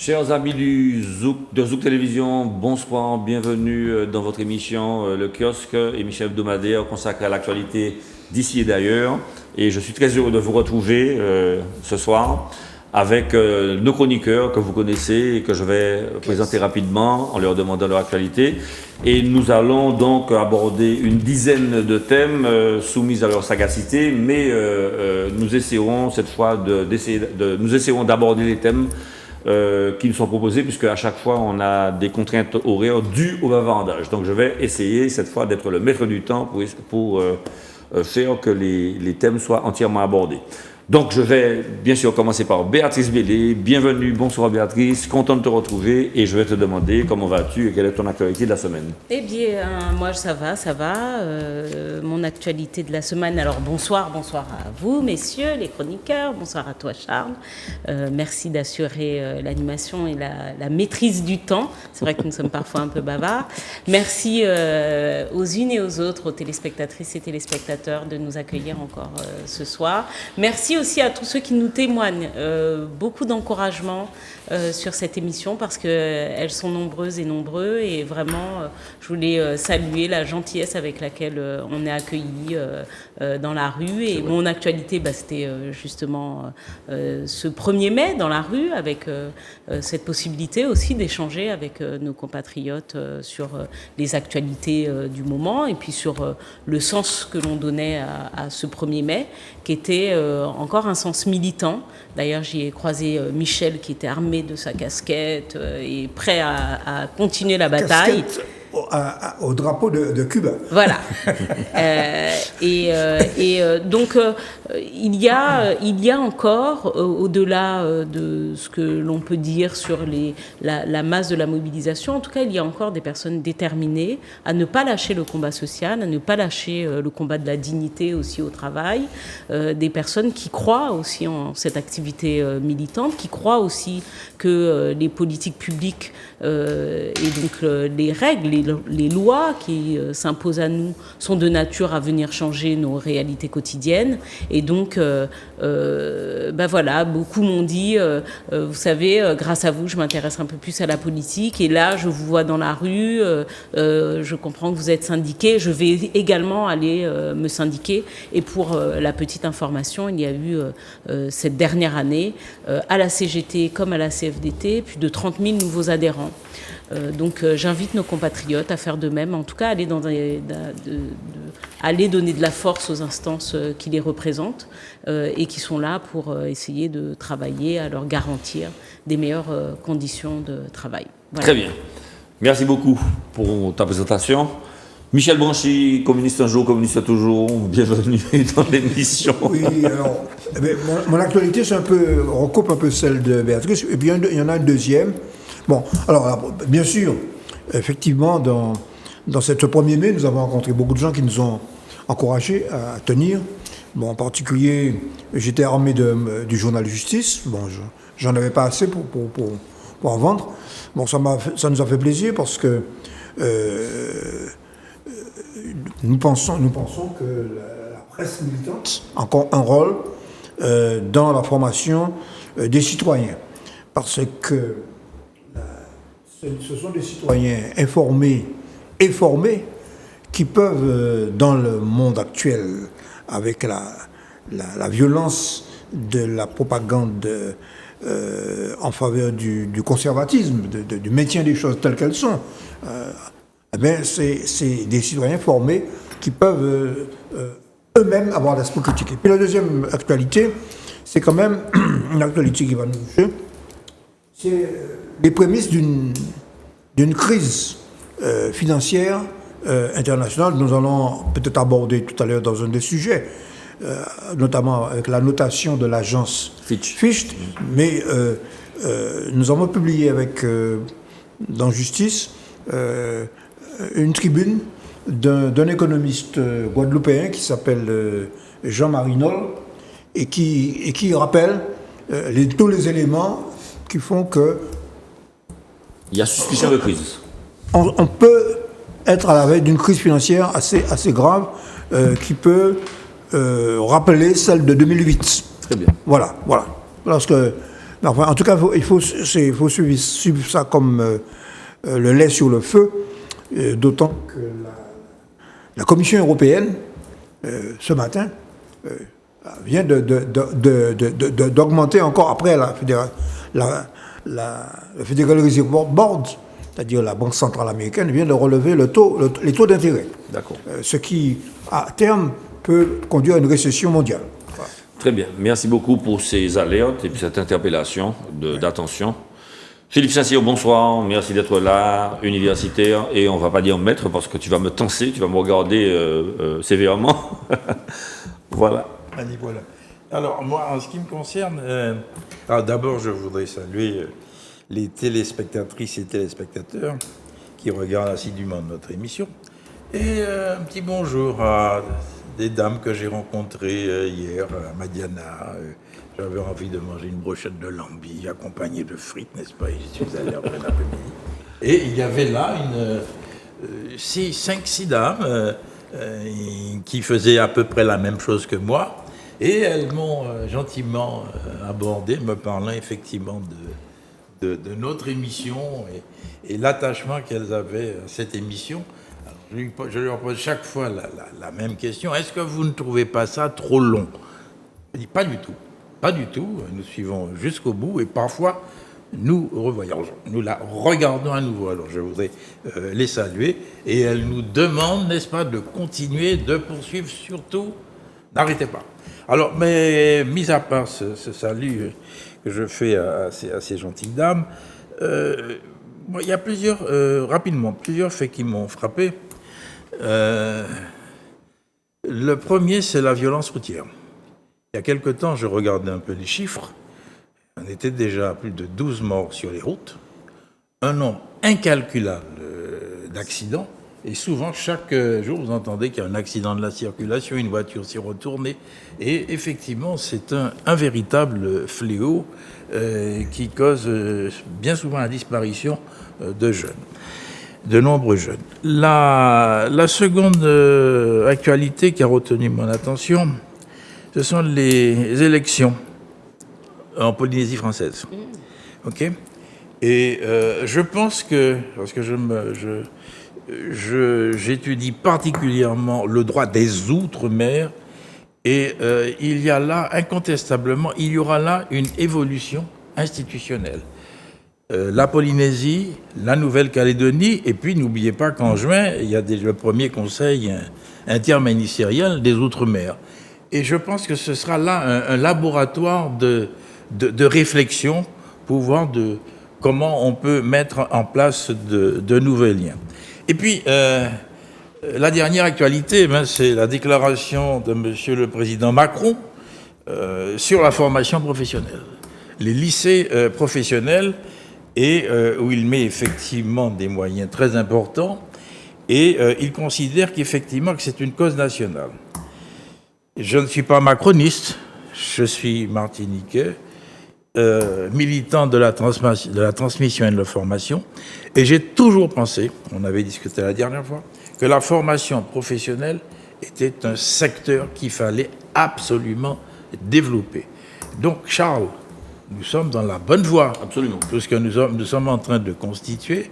Chers amis de Zouk Télévision, bonsoir, bienvenue dans votre émission Le Kiosque, émission hebdomadaire consacrée à l'actualité d'ici et d'ailleurs. Et je suis très heureux de vous retrouver ce soir avec nos chroniqueurs que vous connaissez et que je vais présenter rapidement en leur demandant leur actualité. Et nous allons donc aborder une dizaine de thèmes soumis à leur sagacité, mais nous essaierons cette fois d'aborder les thèmes qui nous sont proposés, puisque à chaque fois on a des contraintes horaires dues au bavardage. Donc je vais essayer cette fois d'être le maître du temps pour faire que les thèmes soient entièrement abordés. Donc je vais bien sûr commencer par Béatrice Bellé. Bienvenue, bonsoir Béatrice, content de te retrouver et je vais te demander comment vas-tu et quelle est ton actualité de la semaine. Eh bien, moi ça va. Mon actualité de la semaine, alors bonsoir à vous messieurs les chroniqueurs, bonsoir à toi Charles. Merci d'assurer l'animation et la maîtrise du temps. C'est vrai que nous sommes parfois un peu bavards. Merci aux unes et aux autres, aux téléspectatrices et téléspectateurs de nous accueillir encore ce soir. Merci aussi à tous ceux qui nous témoignent beaucoup d'encouragement sur cette émission parce qu'elles sont nombreuses et nombreux et vraiment je voulais saluer la gentillesse avec laquelle on est accueillis dans la rue et mon actualité c'était justement ce 1er mai dans la rue avec cette possibilité aussi d'échanger avec nos compatriotes sur les actualités du moment et puis sur le sens que l'on donnait à ce 1er mai qui était encore un sens militant. D'ailleurs, j'y ai croisé Michel qui était armé de sa casquette et prêt à continuer la bataille. Casquette au drapeau de Cuba. Voilà. Donc, il y a encore, au-delà de ce que l'on peut dire sur la masse de la mobilisation, en tout cas, il y a encore des personnes déterminées à ne pas lâcher le combat social, à ne pas lâcher le combat de la dignité aussi au travail, des personnes qui croient aussi en cette activité militante, qui croient aussi que les politiques publiques et donc les règles, les lois qui s'imposent à nous sont de nature à venir changer nos réalités quotidiennes. Et donc, voilà, beaucoup m'ont dit, vous savez, grâce à vous, je m'intéresse un peu plus à la politique. Et là, je vous vois dans la rue, je comprends que vous êtes syndiqué. Je vais également aller me syndiquer. Et pour la petite information, il y a eu cette dernière année, à la CGT comme à la CFDT, plus de 30 000 nouveaux adhérents. Donc j'invite nos compatriotes à faire de même, en tout cas aller donner de la force aux instances qui les représentent et qui sont là pour essayer de travailler à leur garantir des meilleures conditions de travail. Voilà. Très bien. Merci beaucoup pour ta présentation. Michel Branchi, communiste un jour, communiste toujours, bienvenue dans l'émission. Oui, alors, mon actualité, recoupe un peu celle de Béatrice, et puis il y en a une deuxième. Bon, alors, bien sûr, effectivement, dans ce 1er mai, nous avons rencontré beaucoup de gens qui nous ont encouragés à tenir. Bon, en particulier, j'étais armé du journal Justice. Bon, j'en avais pas assez pour en vendre. Bon, ça nous a fait plaisir parce que nous pensons que la presse militante a encore un rôle dans la formation des citoyens. Parce que ce sont des citoyens informés et formés qui peuvent, dans le monde actuel, avec la violence de la propagande en faveur du conservatisme, du maintien des choses telles qu'elles sont, c'est des citoyens formés qui peuvent eux-mêmes avoir l'esprit critique. Et puis la deuxième actualité, c'est quand même une actualité qui va nous toucher, c'est les prémices d'une crise financière internationale. Nous allons peut-être aborder tout à l'heure dans un des sujets, notamment avec la notation de l'agence Fitch. Mais nous avons publié dans Justice une tribune d'un économiste guadeloupéen qui s'appelle Jean-Marie Noll et qui rappelle tous les éléments qui font que il y a suspicion de crise. On peut être à la veille d'une crise financière assez grave qui peut rappeler celle de 2008. Très bien. Voilà. Parce que Enfin, en tout cas, il faut suivre ça comme le lait sur le feu, d'autant que la Commission européenne, ce matin, vient d'augmenter encore après le Federal Reserve Board, c'est-à-dire la Banque centrale américaine, vient de relever les taux d'intérêt. D'accord. Ce qui, à terme, peut conduire à une récession mondiale. Voilà. Très bien. Merci beaucoup pour ces alertes et puis cette interpellation d'attention. Philippe Saint-Cyr, bonsoir. Merci d'être là, universitaire. Et on ne va pas dire maître parce que tu vas me tenser, tu vas me regarder sévèrement. Voilà. Allez, voilà. Alors, moi, en ce qui me concerne, d'abord, je voudrais saluer les téléspectatrices et téléspectateurs qui regardent assidûment notre émission. Et un petit bonjour à des dames que j'ai rencontrées hier, à Madiana. J'avais envie de manger une brochette de lambi accompagnée de frites, n'est-ce pas? Et j'y suis allé après l'après-midi. Et il y avait là 5-6 dames qui faisaient à peu près la même chose que moi. Et elles m'ont gentiment abordé, me parlant effectivement de notre émission et l'attachement qu'elles avaient à cette émission. Alors, je leur pose chaque fois la même question. Est-ce que vous ne trouvez pas ça trop long? Je dis pas du tout. Pas du tout. Nous suivons jusqu'au bout et parfois nous la regardons à nouveau. Alors je voudrais les saluer et elles nous demandent, n'est-ce pas, de continuer, de poursuivre, surtout, n'arrêtez pas. Alors, mais mis à part ce salut que je fais à ces gentilles dames, il y a plusieurs faits qui m'ont frappé. Le premier, c'est la violence routière. Il y a quelque temps, je regardais un peu les chiffres. On était déjà à plus de 12 morts sur les routes, un nombre incalculable d'accidents. Et souvent, chaque jour, vous entendez qu'il y a un accident de la circulation, une voiture s'est retournée. Et effectivement, c'est un véritable fléau qui cause bien souvent la disparition de jeunes, de nombreux jeunes. La seconde actualité qui a retenu mon attention, ce sont les élections en Polynésie française. OK ? Et je pense que, parce que j'étudie particulièrement le droit des Outre-mer, et il y a là, incontestablement, il y aura là une évolution institutionnelle. La Polynésie, la Nouvelle-Calédonie, et puis n'oubliez pas qu'en juin, il y a le premier conseil interministériel des Outre-mer. Et je pense que ce sera là un laboratoire de réflexion pour voir comment on peut mettre en place de nouveaux liens. Et puis, la dernière actualité, c'est la déclaration de M. le Président Macron sur la formation professionnelle. Les lycées professionnels, et où il met effectivement des moyens très importants, et il considère qu'effectivement que c'est une cause nationale. Je ne suis pas macroniste, je suis martiniquais, militant de la transmission et de la formation, et j'ai toujours pensé, on avait discuté la dernière fois, que la formation professionnelle était un secteur qu'il fallait absolument développer. Donc Charles, nous sommes dans la bonne voie. Absolument. Puisque nous sommes en train de constituer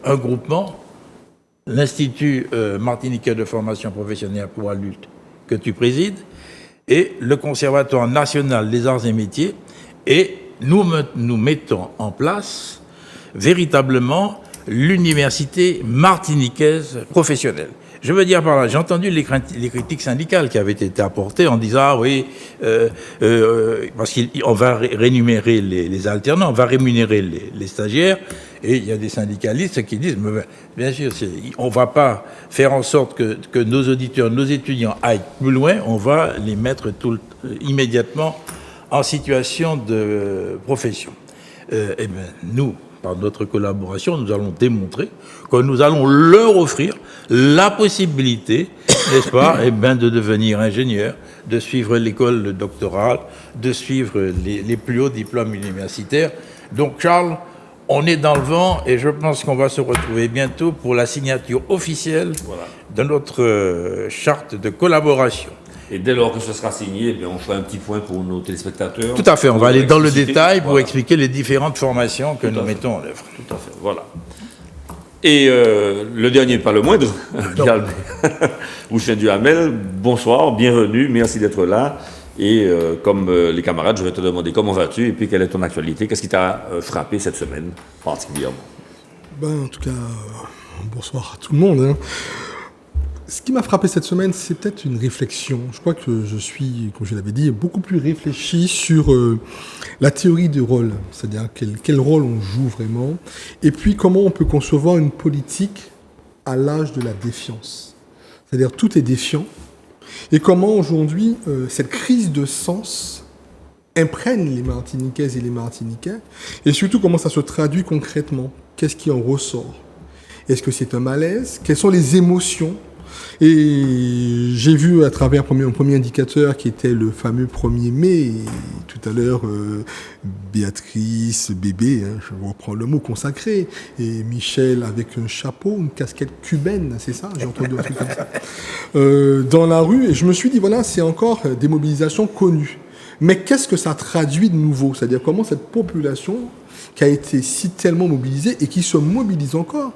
un groupement, l'Institut martiniquais de formation professionnelle pour adultes que tu présides, et le Conservatoire national des arts et métiers, et nous mettons en place véritablement l'université martiniquaise professionnelle. Je veux dire par là, j'ai entendu les critiques syndicales qui avaient été apportées en disant ah oui, parce qu'on va rémunérer les alternants, on va rémunérer les stagiaires, et il y a des syndicalistes qui disent mais bien sûr, on ne va pas faire en sorte que nos auditeurs, nos étudiants aillent plus loin, on va les mettre immédiatement en situation de profession. Eh bien, nous, par notre collaboration, nous allons démontrer que nous allons leur offrir la possibilité, n'est-ce pas, eh bien, de devenir ingénieur, de suivre l'école doctorale, de suivre les plus hauts diplômes universitaires. Donc, Charles, on est dans le vent et je pense qu'on va se retrouver bientôt pour la signature officielle de notre charte de collaboration. Et dès lors que ce sera signé, on fera un petit point pour nos téléspectateurs. Tout à fait, on va aller dans le Expliciter. détail pour Voilà. expliquer les différentes formations que Tout nous à fait. mettons en œuvre. Tout à fait, voilà. Et le dernier, pas le moindre, Houchen Duhamel, bonsoir, bienvenue, merci d'être là. Et comme les camarades, je vais te demander comment vas-tu et puis quelle est ton actualité, qu'est-ce qui t'a frappé cette semaine particulièrement? En tout cas, bonsoir à tout le monde. Ce qui m'a frappé cette semaine, c'est peut-être une réflexion. Je crois que je suis, comme je l'avais dit, beaucoup plus réfléchi sur la théorie du rôle, c'est-à-dire quel rôle on joue vraiment, et puis comment on peut concevoir une politique à l'âge de la défiance. C'est-à-dire tout est défiant, et comment aujourd'hui cette crise de sens imprègne les Martiniquaises et les Martiniquais, et surtout comment ça se traduit concrètement. Qu'est-ce qui en ressort? Est-ce que c'est un malaise? Quelles sont les émotions? Et j'ai vu à travers un premier indicateur qui était le fameux 1er mai, et tout à l'heure Béatrice, bébé, je reprends le mot consacré, et Michel avec un chapeau, une casquette cubaine, c'est ça? J'ai entendu un truc comme ça. Dans la rue, et je me suis dit, voilà, c'est encore des mobilisations connues. Mais qu'est-ce que ça traduit de nouveau? C'est-à-dire comment cette population qui a été si tellement mobilisée et qui se mobilise encore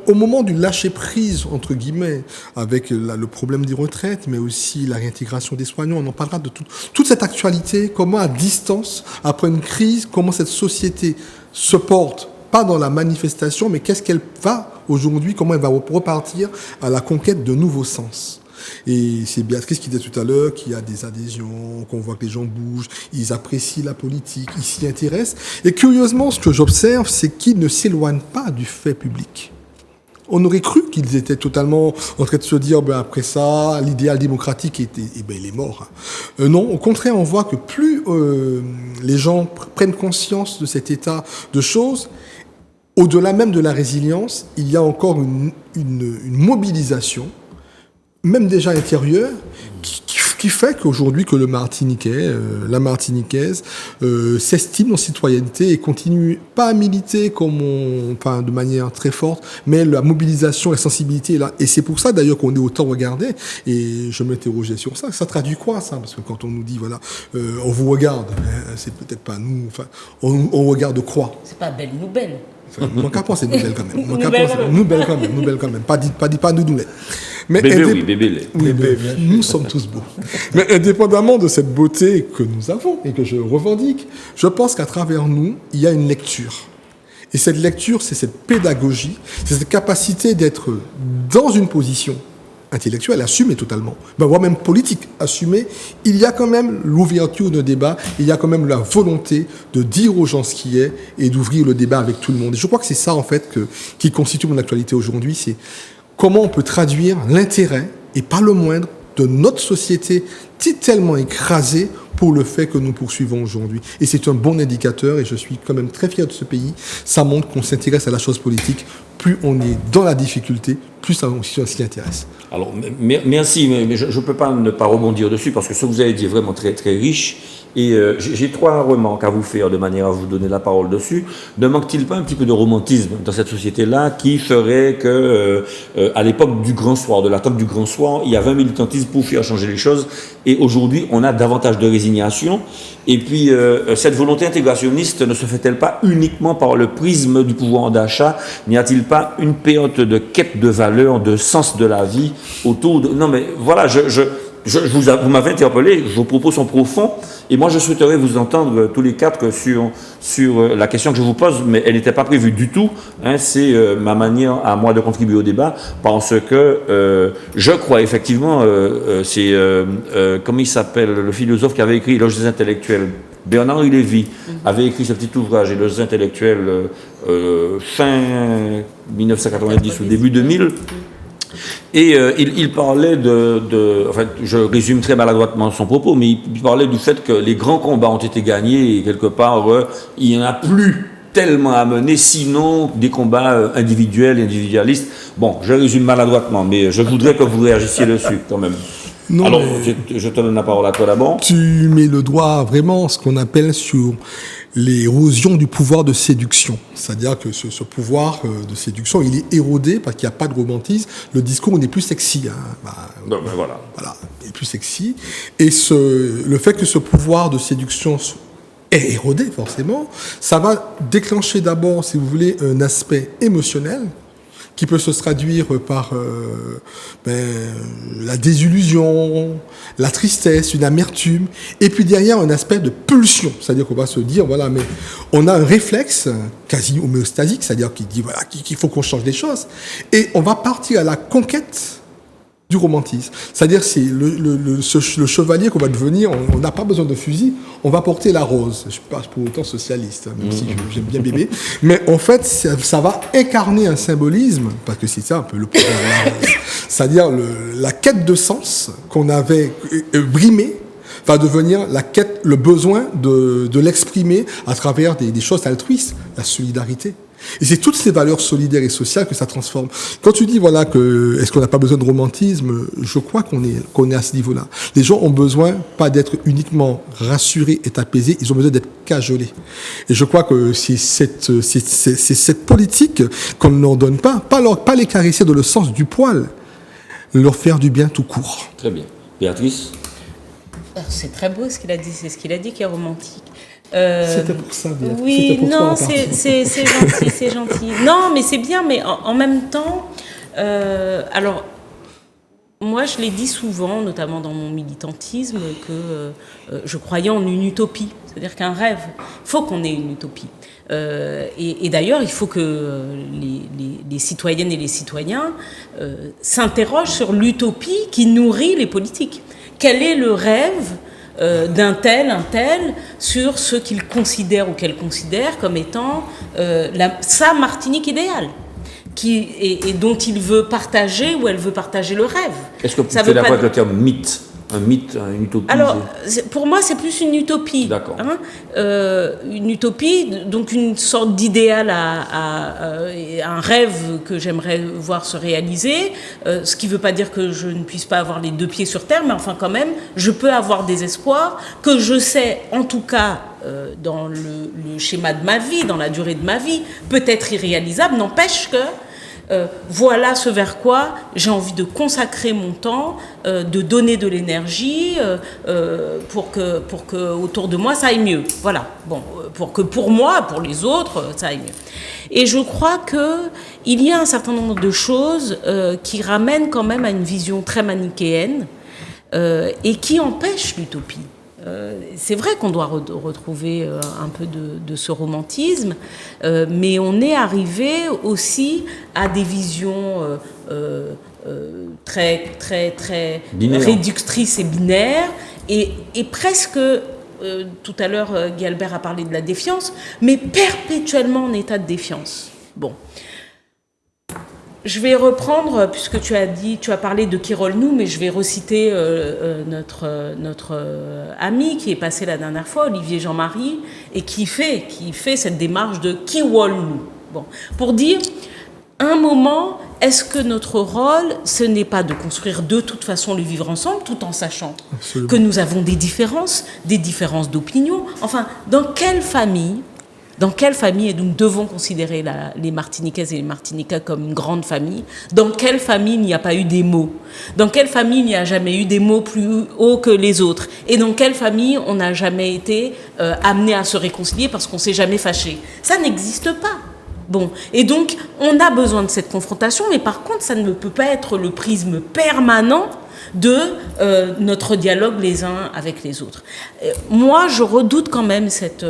au moment du lâcher-prise, entre guillemets, avec le problème des retraites, mais aussi la réintégration des soignants, on en parlera de toute cette actualité, comment à distance, après une crise, comment cette société se porte, pas dans la manifestation, mais qu'est-ce qu'elle va aujourd'hui, comment elle va repartir à la conquête de nouveaux sens. Et c'est Béatrice qui disait tout à l'heure qu'il y a des adhésions, qu'on voit que les gens bougent, ils apprécient la politique, ils s'y intéressent. Et curieusement, ce que j'observe, c'est qu'ils ne s'éloignent pas du fait public. On aurait cru qu'ils étaient totalement en train de se dire, après ça, l'idéal démocratique il est mort. Non, au contraire, on voit que plus les gens prennent conscience de cet état de choses, au-delà même de la résilience, il y a encore une mobilisation, même déjà intérieure, qui fait qu'aujourd'hui que le Martiniquais, la Martiniquaise, s'estime en citoyenneté et continue pas à militer de manière très forte, mais la mobilisation, la sensibilité est là. Et c'est pour ça d'ailleurs qu'on est autant regardé. Et je m'interrogeais sur ça. Ça traduit quoi ça? Parce que quand on nous dit voilà, on vous regarde, c'est peut-être pas nous. Enfin, on regarde quoi? C'est pas belle nouvelle. Mon capon, c'est nouvelle quand même. Nouvelle Nouvelle quand même. Pas nous lait. Mais Bébé, oui, bébé lait. oui, nous sommes tous beaux. Mais indépendamment de cette beauté que nous avons et que je revendique, je pense qu'à travers nous, il y a une lecture. Et cette lecture, c'est cette pédagogie, c'est cette capacité d'être dans une position intellectuelle, assumée totalement, voire même politique, assumée. Il y a quand même l'ouverture d'un débat, il y a quand même la volonté de dire aux gens ce qui est et d'ouvrir le débat avec tout le monde. Et je crois que c'est ça, en fait, qui constitue mon actualité aujourd'hui, c'est comment on peut traduire l'intérêt, et pas le moindre, de notre société tellement écrasée pour le fait que nous poursuivons aujourd'hui. Et c'est un bon indicateur, et je suis quand même très fier de ce pays. Ça montre qu'on s'intéresse à la chose politique. Plus on est dans la difficulté, plus on s'y intéresse. Alors, merci, mais je ne peux pas ne pas rebondir dessus parce que ce que vous avez dit est vraiment très, très riche. Et j'ai 3 remarques à vous faire de manière à vous donner la parole dessus. Ne manque-t-il pas un petit peu de romantisme dans cette société-là qui ferait que, à l'époque du grand soir, de la table du grand soir, il y avait un militantisme pour faire changer les choses et aujourd'hui on a davantage de résignation. Et puis cette volonté intégrationniste ne se fait-elle pas uniquement par le prisme du pouvoir d'achat? N'y a-t-il pas une période de quête de valeur, de sens de la vie autour de... Non mais voilà, vous m'avez interpellé, vos propos sont profonds, et moi je souhaiterais vous entendre tous les 4 sur la question que je vous pose, mais elle n'était pas prévue du tout, c'est ma manière à moi de contribuer au débat, parce que je crois effectivement, c'est, comment il s'appelle, le philosophe qui avait écrit Éloge des intellectuels, Bernard-Henri Lévy avait écrit ce petit ouvrage, Éloge des intellectuels, fin 1990 ou début 2000, et il parlait enfin, je résume très maladroitement son propos, mais il parlait du fait que les grands combats ont été gagnés et quelque part, il n'y en a plus tellement à mener, sinon des combats individuels et individualistes. Bon, je résume maladroitement, mais je voudrais que vous réagissiez dessus quand même. Non, Alors, mais je te donne la parole à toi d'abord. tu mets le doigt vraiment ce qu'on appelle sur l'érosion du pouvoir de séduction. C'est-à-dire que ce pouvoir de séduction, il est érodé parce qu'il n'y a pas de romantisme. Le discours n'est plus sexy. Non, mais voilà. Voilà, il est plus sexy. Et le fait que ce pouvoir de séduction est érodé, forcément, ça va déclencher d'abord, si vous voulez, un aspect émotionnel qui peut se traduire par la désillusion, la tristesse, une amertume, et puis derrière un aspect de pulsion, c'est-à-dire qu'on va se dire, voilà, mais on a un réflexe quasi homéostasique, c'est-à-dire qui dit, voilà, qu'il faut qu'on change des choses, et on va partir à la conquête du romantisme. C'est-à-dire c'est le chevalier qu'on va devenir, on n'a pas besoin de fusil, on va porter la rose. Je ne suis pas pour autant socialiste, même si j'aime bien bébé. Mais en fait, ça va incarner un symbolisme, parce que c'est ça un peu le problème de la rose. C'est-à-dire la quête de sens qu'on avait brimée va devenir la quête, le besoin de l'exprimer à travers des choses altruistes, la solidarité. Et c'est toutes ces valeurs solidaires et sociales que ça transforme. Quand tu dis, voilà, est-ce qu'on n'a pas besoin de romantisme, je crois qu'on est à ce niveau-là. Les gens ont besoin, pas d'être uniquement rassurés et apaisés, ils ont besoin d'être cajolés. Et je crois que c'est cette politique qu'on ne leur donne pas les caresser dans le sens du poil, leur faire du bien tout court. Très bien. Béatrice? C'est très beau ce qu'il a dit, c'est ce qu'il a dit qui est romantique. C'était pour ça, Béatrice. Oui, C'était pour toi, non, en partie. c'est gentil, c'est gentil. Non, mais c'est bien, mais en même temps, alors, moi je l'ai dit souvent, notamment dans mon militantisme, que je croyais en une utopie, c'est-à-dire qu'un rêve, il faut qu'on ait une utopie. Et d'ailleurs, il faut que les citoyennes et les citoyens s'interrogent sur l'utopie qui nourrit les politiques. Quel est le rêve d'un tel, un tel, sur ce qu'il considère ou qu'elle considère comme étant sa Martinique idéale, et dont il veut partager ou elle veut partager le rêve. Est-ce que tu es d'accord avec le terme mythe? Un mythe, une utopie? Alors, pour moi, c'est plus une utopie. D'accord. Hein, une utopie, donc une sorte d'idéal, un rêve que j'aimerais voir se réaliser, ce qui ne veut pas dire que je ne puisse pas avoir les deux pieds sur terre, mais enfin quand même, je peux avoir des espoirs que je sais, en tout cas, dans le schéma de ma vie, dans la durée de ma vie, peut-être irréalisable, n'empêche que voilà ce vers quoi j'ai envie de consacrer mon temps, de donner de l'énergie pour que autour de moi ça aille mieux. Voilà. Bon, pour que pour moi, pour les autres, ça aille mieux. Et je crois que il y a un certain nombre de choses qui ramènent quand même à une vision très manichéenne et qui empêchent l'utopie. C'est vrai qu'on doit retrouver un peu de ce romantisme, mais on est arrivé aussi à des visions très, très, très binaire, réductrices et binaires, et presque, tout à l'heure Guy Albert a parlé de la défiance, mais perpétuellement en état de défiance. Bon. Je vais reprendre, puisque tu as parlé de Kirolnou, mais je vais reciter notre ami qui est passé la dernière fois, Olivier Jean-Marie, et qui fait cette démarche de Kirolnou. Bon, pour dire, un moment, est-ce que notre rôle, ce n'est pas de construire de toute façon le vivre ensemble, tout en sachant Absolument. Que nous avons des différences d'opinion. Enfin, dans quelle famille, et nous devons considérer les Martiniquaises et les Martiniquais comme une grande famille, dans quelle famille il n'y a pas eu des mots? Dans quelle famille il n'y a jamais eu des mots plus hauts que les autres? Et dans quelle famille on n'a jamais été amené à se réconcilier parce qu'on ne s'est jamais fâché? Ça n'existe pas. Bon, et donc on a besoin de cette confrontation, mais par contre ça ne peut pas être le prisme permanent de notre dialogue les uns avec les autres. Moi, je redoute quand même cette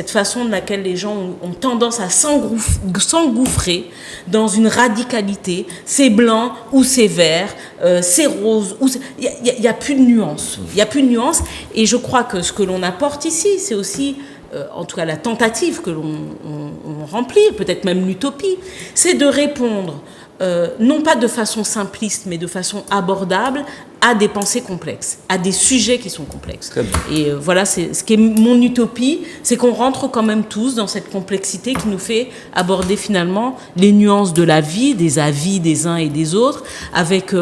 façon de laquelle les gens ont tendance à s'engouffrer dans une radicalité. C'est blanc ou c'est vert, c'est rose. Il n'y a plus de nuance. Il n'y a plus de nuance. Et je crois que ce que l'on apporte ici, c'est aussi, en tout cas la tentative que l'on remplit, peut-être même l'utopie, c'est de répondre non pas de façon simpliste, mais de façon abordable a des pensées complexes, a des sujets qui sont complexes. Très bien. Et voilà, c'est ce qui est mon utopie, c'est qu'on rentre quand même tous dans cette complexité qui nous fait aborder finalement les nuances de la vie, des avis des uns et des autres, avec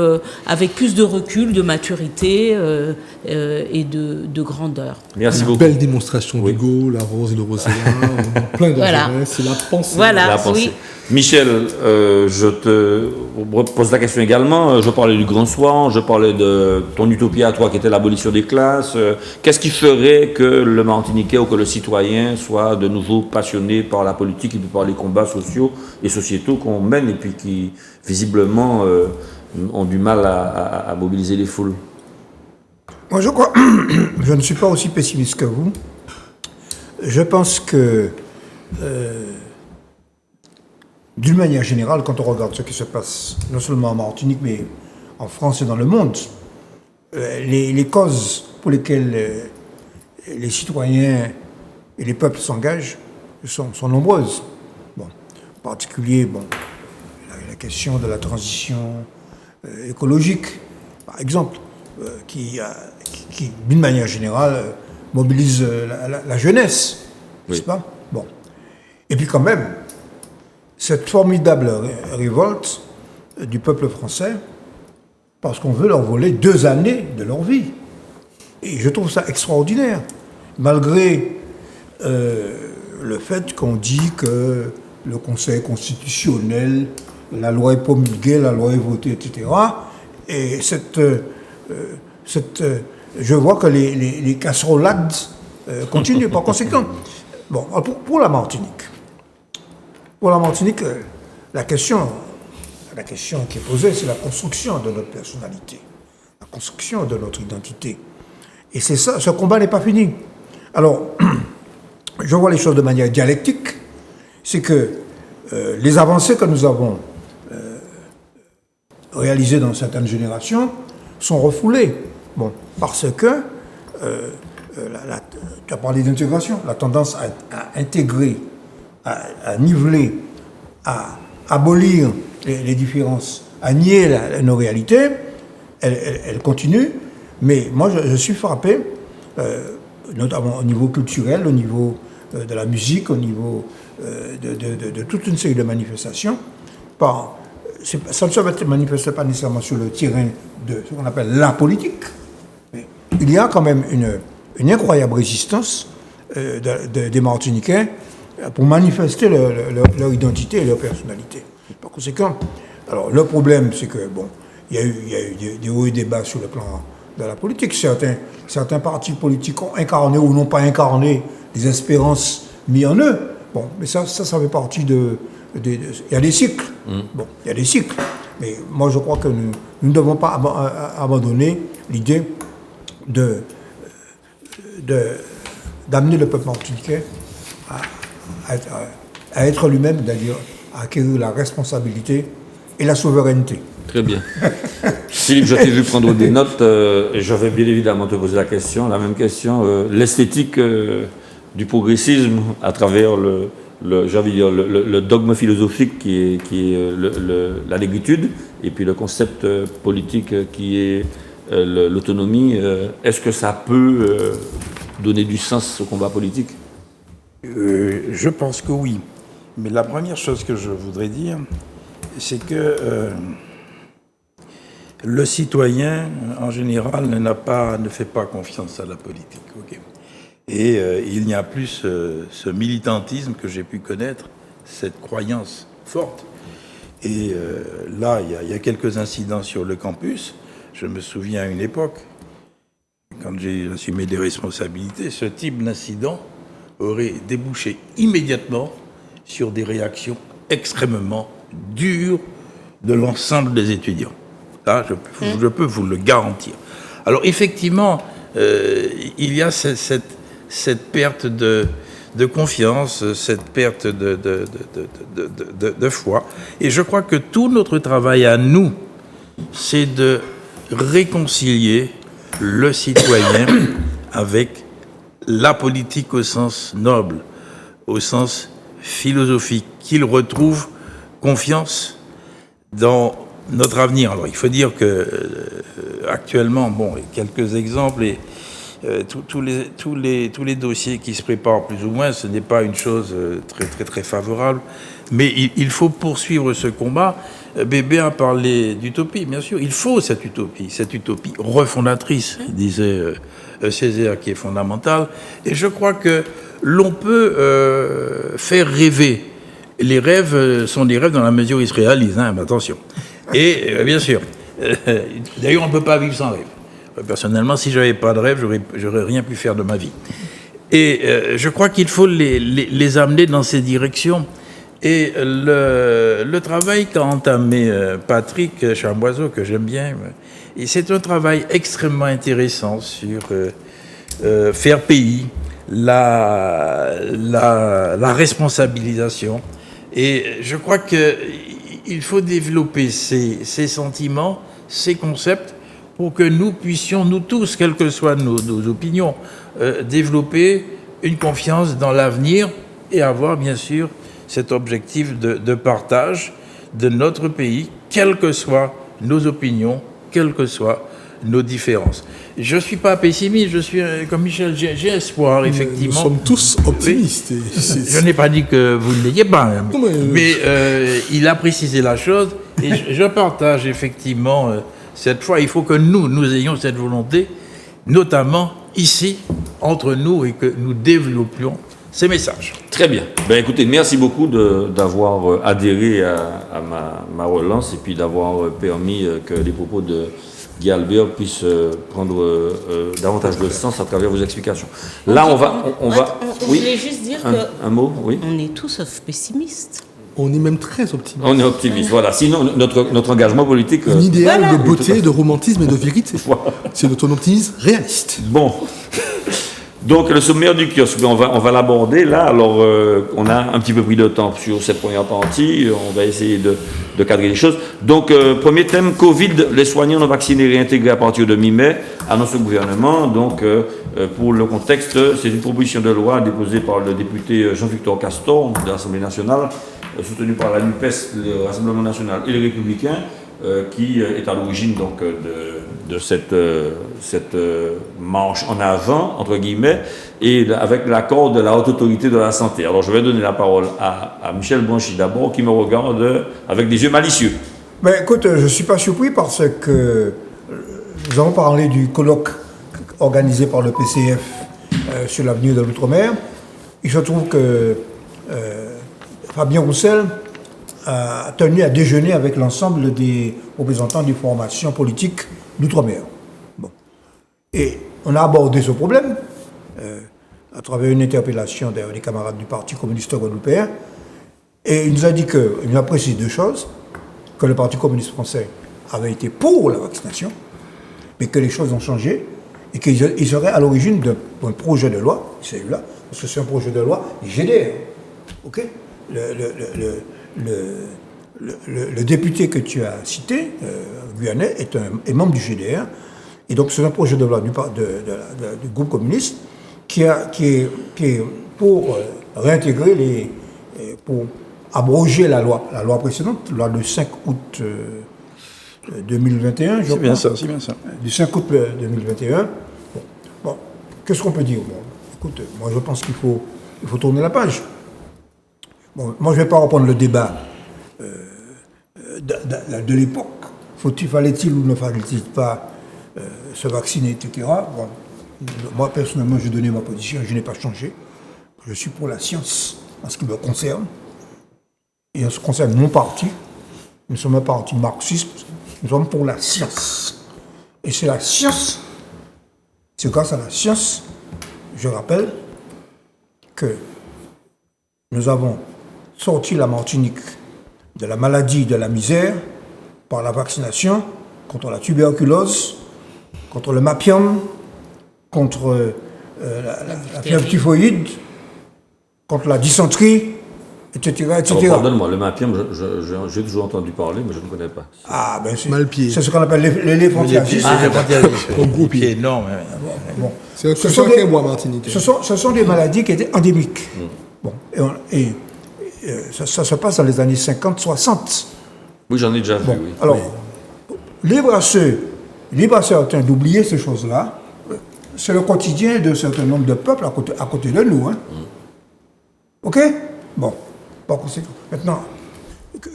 plus de recul, de maturité et de grandeur. Merci Une beaucoup. belle démonstration Oui. d'Hugo, la rose et le roséa, plein de Voilà. jeunesse, c'est la pensée. Voilà. La pensée. oui. Michel, je te pose la question également. Je parlais du Grand Soir, je parlais de ton utopie à toi qui était l'abolition des classes. Qu'est-ce qui ferait que le Martiniquais ou que le citoyen soit de nouveau passionné par la politique et puis par les combats sociaux et sociétaux qu'on mène et puis qui visiblement ont du mal à mobiliser les foules? Moi, je crois, je ne suis pas aussi pessimiste que vous. Je pense que, d'une manière générale, quand on regarde ce qui se passe, non seulement en Martinique, mais en France et dans le monde, les causes pour lesquelles les citoyens et les peuples s'engagent sont nombreuses. Bon, en particulier, la question de la transition écologique, par exemple, qui d'une manière générale, mobilise la jeunesse, n'est-ce pas? Bon. Et puis quand même, cette formidable révolte du peuple français, parce qu'on veut leur voler 2 années de leur vie. Et je trouve ça extraordinaire, malgré le fait qu'on dit que le Conseil constitutionnel, la loi est promulguée, la loi est votée, etc. Et je vois que les casserolades continuent par conséquent. Bon, pour la Martinique, la question qui est posée, c'est la construction de notre personnalité, la construction de notre identité. Et c'est ça, ce combat n'est pas fini. Alors, je vois les choses de manière dialectique, c'est que les avancées que nous avons réalisées dans certaines générations sont refoulées. Bon, parce que, tu as parlé d'intégration, la tendance à intégrer, à niveler, à abolir les différences, à nier nos réalités, elle continue. Mais moi, je suis frappé, notamment au niveau culturel, au niveau de la musique, au niveau de toute une série de manifestations. Ça ne se manifeste pas nécessairement sur le terrain de ce qu'on appelle la politique, mais il y a quand même une incroyable résistance des Martiniquais pour manifester leur identité et leur personnalité. Par conséquent, alors le problème, c'est que, il y a eu des hauts et des bas sur le plan de la politique. Certains partis politiques ont incarné ou n'ont pas incarné des espérances mises en eux. Bon, mais ça fait partie il y a des cycles. Bon, il y a des cycles. Mais moi, je crois que nous ne devons pas abandonner l'idée d'amener le peuple martiniquais à être lui-même, c'est-à-dire à acquérir la responsabilité et la souveraineté. Très bien. Philippe, je t'ai vu prendre des notes et je vais bien évidemment te poser la même question. L'esthétique du progressisme à travers le dogme philosophique qui est la négritude et puis le concept politique qui est l'autonomie, est-ce que ça peut donner du sens au combat politique? Je pense que oui. Mais la première chose que je voudrais dire, c'est que le citoyen, en général, ne fait pas confiance à la politique. Okay. Et il n'y a plus ce militantisme que j'ai pu connaître, cette croyance forte. Et là, il y a quelques incidents sur le campus. Je me souviens à une époque, quand j'ai assumé des responsabilités, ce type d'incident aurait débouché immédiatement sur des réactions extrêmement dures de l'ensemble des étudiants. Là, je peux vous le garantir. Alors effectivement, il y a cette perte de confiance, cette perte de foi. Et je crois que tout notre travail à nous, c'est de réconcilier le citoyen avec la politique au sens noble, au sens philosophique, qu'il retrouve confiance dans notre avenir. Alors, il faut dire que actuellement, bon, quelques exemples et tous les dossiers qui se préparent plus ou moins, ce n'est pas une chose très favorable, mais il faut poursuivre ce combat. Bébé a parlé d'utopie, bien sûr. Il faut cette utopie refondatrice, disait Césaire, qui est fondamentale. Et je crois que l'on peut faire rêver. Les rêves sont des rêves dans la mesure où ils se réalisent, hein, mais attention. Et bien sûr, d'ailleurs, on ne peut pas vivre sans rêve. Personnellement, si je n'avais pas de rêve, j'aurais rien pu faire de ma vie. Et je crois qu'il faut les amener dans ces directions. Et le travail qu'a entamé Patrick Chamboiseau, que j'aime bien, c'est un travail extrêmement intéressant sur faire pays, la responsabilisation. Et je crois qu'il faut développer ces sentiments, ces concepts, pour que nous puissions, nous tous, quelles que soient nos opinions, développer une confiance dans l'avenir et avoir, bien sûr, cet objectif de partage de notre pays, quelles que soient nos opinions, quelles que soient nos différences. Je ne suis pas pessimiste, je suis comme Michel, j'ai espoir, effectivement. Nous sommes tous optimistes. Je n'ai pas dit que vous ne l'ayez pas, mais il a précisé la chose, et je partage effectivement cette foi. Il faut que nous ayons cette volonté, notamment ici, entre nous, et que nous développions ces messages. Très bien. Ben, écoutez, merci beaucoup d'avoir adhéré à ma relance et puis d'avoir permis que les propos de Guy Albert puissent prendre davantage de sens à travers vos explications. Là, on va... Je voulais juste dire un mot, oui. On est tous sauf pessimistes. On est même très optimiste. On est optimiste, voilà. Sinon, notre engagement politique... Un idéal de beauté, de romantisme et de vérité. C'est notre optimisme réaliste. Bon. Donc, le sommaire du kiosque, on va l'aborder là. Alors, on a un petit peu pris de temps sur cette première partie. On va essayer de cadrer les choses. Donc, premier thème, Covid, les soignants non vaccinés réintégrés à partir de mi-mai, annonce le gouvernement. Donc, pour le contexte, c'est une proposition de loi déposée par le député Jean-Victor Castor de l'Assemblée nationale, soutenu par la NUPES, le Rassemblement national et les Républicains, qui est à l'origine donc de cette marche en avant, entre guillemets, et avec l'accord de la Haute Autorité de la Santé. Alors je vais donner la parole à Michel Blanchy d'abord, qui me regarde avec des yeux malicieux. Ben, écoute, je ne suis pas surpris parce que nous avons parlé du colloque organisé par le PCF sur l'avenir de l'Outre-mer. Il se trouve que Fabien Roussel a tenu à déjeuner avec l'ensemble des représentants des formations politiques d'outre-mer. Bon. Et on a abordé ce problème à travers une interpellation des camarades du Parti communiste guadeloupéen. Et il nous a dit il nous a précisé deux choses, que le Parti communiste français avait été pour la vaccination, mais que les choses ont changé et qu'il serait à l'origine d'un projet de loi, celui-là, parce que c'est un projet de loi GDR. OK ? Le député que tu as cité, guyanais, est membre du GDR. Et donc, c'est un projet de loi du groupe communiste qui est pour réintégrer pour abroger la loi précédente, la loi du 5 août 2021, je crois. C'est bien ça. Du 5 août 2021. Bon, qu'est-ce qu'on peut dire ? Bon, écoute, moi, je pense qu'il faut tourner la page. Bon, moi, je ne vais pas reprendre le débat de l'époque. Fallait-il ou ne fallait-il pas se vacciner, etc. Bon, moi, personnellement, j'ai donné ma position, je n'ai pas changé. Je suis pour la science, en ce qui me concerne. Et en ce qui concerne mon parti, nous sommes un parti marxiste, nous sommes pour la science. Et c'est la science, c'est grâce à la science, je rappelle, que nous avons sorti la Martinique de la maladie, de la misère, par la vaccination contre la tuberculose, contre le mapium, contre la fièvre typhoïde, contre la dysenterie, etc. Alors, pardonne-moi, le mapium, j'ai toujours entendu parler, mais je ne connais pas. Ah, ben Mal-pied. c'est ce qu'on appelle l'éléphantiasis. Pied, non. Bon. C'est un mois, Martinique. Ce sont des maladies qui étaient endémiques. Bon, ça se passe dans les années 50-60. Oui, j'en ai déjà vu, Bon, oui. alors, libre à certains d'oublier ces choses-là. C'est le quotidien d'un certain nombre de peuples à côté de nous. Hein. OK? Bon, par conséquent. Maintenant,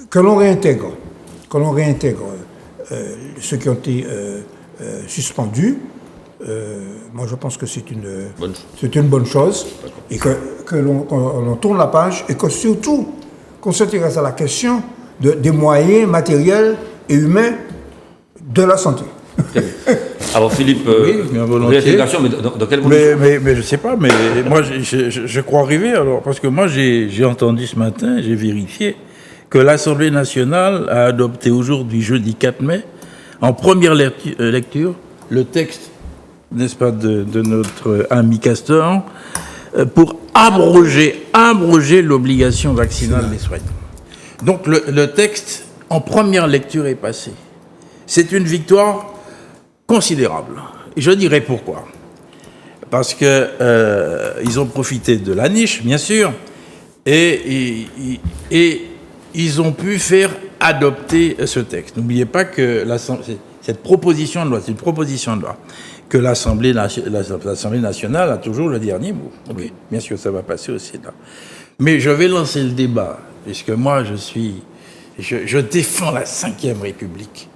que l'on réintègre ceux qui ont été suspendus, moi je pense que c'est une bonne chose. Et que l'on tourne la page et que surtout qu'on s'intéresse à la question des moyens matériels et humains de la santé. Très bien. Alors Philippe, Oui, bien volontiers. réintégration, mais dans quelle condition? Mais je sais pas, mais moi je crois arriver alors, parce que moi j'ai entendu ce matin, j'ai vérifié, que l'Assemblée nationale a adopté aujourd'hui, jeudi 4 mai, en première lecture, le texte, n'est-ce pas, de notre ami Castor, pour abroger l'obligation vaccinale des soignants. Donc le texte, en première lecture, est passé. C'est une victoire considérable. Et je dirais pourquoi. Parce que ils ont profité de la niche, bien sûr, et ils ont pu faire adopter ce texte. N'oubliez pas que cette proposition de loi, c'est une proposition de loi, que l'Assemblée nationale a toujours le dernier mot. Okay. Bien sûr, ça va passer au Sénat. Mais je vais lancer le débat, puisque moi, je défends la Ve République.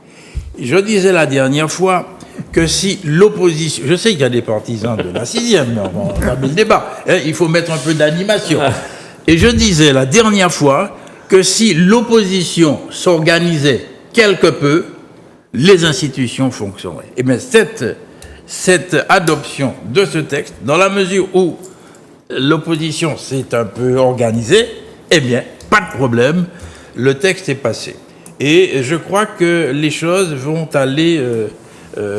Je disais la dernière fois que si l'opposition... Je sais qu'il y a des partisans de la 6e, mais on va le débat. Il faut mettre un peu d'animation. Et je disais la dernière fois que si l'opposition s'organisait quelque peu, les institutions fonctionneraient. Et bien cette adoption de ce texte, dans la mesure où l'opposition s'est un peu organisée, eh bien, pas de problème, le texte est passé. Et je crois que les choses vont aller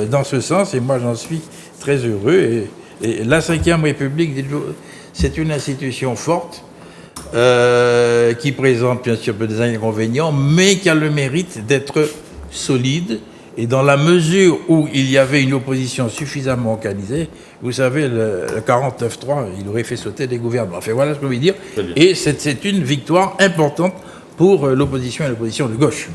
dans ce sens, et moi j'en suis très heureux. Et la Ve République, c'est une institution forte, qui présente bien sûr des inconvénients, mais qui a le mérite d'être solide. Et dans la mesure où il y avait une opposition suffisamment organisée, vous savez, le 49-3, il aurait fait sauter des gouvernements. Enfin, voilà ce que je veux dire. Et c'est une victoire importante pour l'opposition et l'opposition de gauche.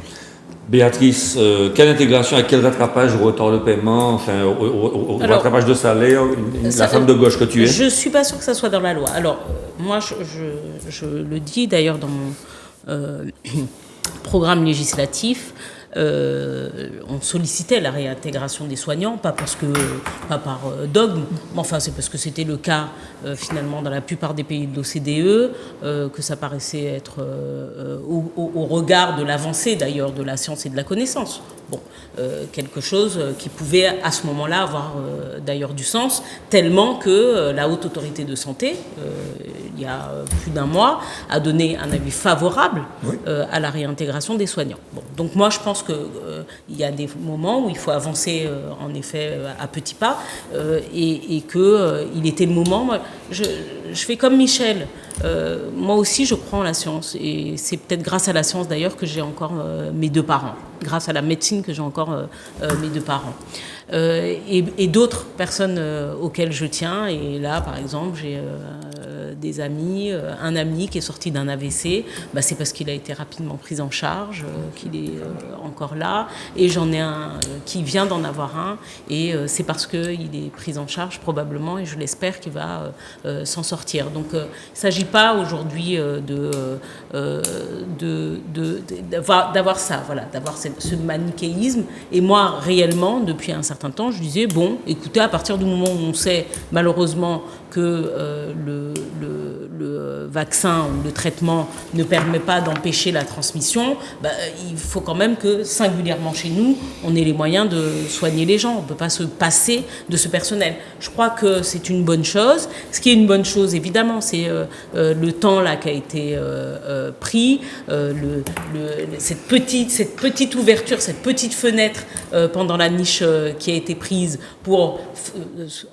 Béatrice, quelle intégration et quel rattrapage au retard de paiement, enfin au rattrapage de salaire, la femme de gauche que tu es? Je ne suis pas sûre que ça soit dans la loi. Alors, moi, je le dis d'ailleurs dans mon programme législatif, on sollicitait la réintégration des soignants, pas par dogme, mais enfin c'est parce que c'était le cas finalement dans la plupart des pays de l'OCDE, que ça paraissait être au regard de l'avancée d'ailleurs de la science et de la connaissance. Bon, quelque chose qui pouvait à ce moment-là avoir d'ailleurs du sens, tellement que la Haute Autorité de Santé, il y a plus d'un mois, a donné un avis favorable à la réintégration des soignants. Bon, donc moi je pense qu'il y a des moments où il faut avancer en effet à petits pas et qu'il était le moment. Moi, je fais comme Michel. Moi aussi, je crois en la science. Et c'est peut-être grâce à la science, d'ailleurs, que j'ai encore mes deux parents. Grâce à la médecine que j'ai encore mes deux parents. Et d'autres personnes auxquelles je tiens. Et là, par exemple, j'ai des amis, un ami qui est sorti d'un AVC. Bah, c'est parce qu'il a été rapidement pris en charge, qu'il est encore là. Et j'en ai un qui vient d'en avoir un. Et c'est parce qu'il est pris en charge, probablement, et je l'espère qu'il va s'en sortir. Donc, il ne s'agit pas aujourd'hui d'avoir ça, voilà, d'avoir ce manichéisme. Et moi, réellement, depuis un certain temps, je disais, bon, écoutez, à partir du moment où on sait, malheureusement, que le vaccin ou le traitement ne permet pas d'empêcher la transmission, bah, il faut quand même que, singulièrement chez nous, on ait les moyens de soigner les gens. On ne peut pas se passer de ce personnel. Je crois que c'est une bonne chose. Ce qui est une bonne chose, évidemment, c'est le temps là qui a été pris, cette petite ouverture, cette petite fenêtre pendant la niche qui a été prise pour,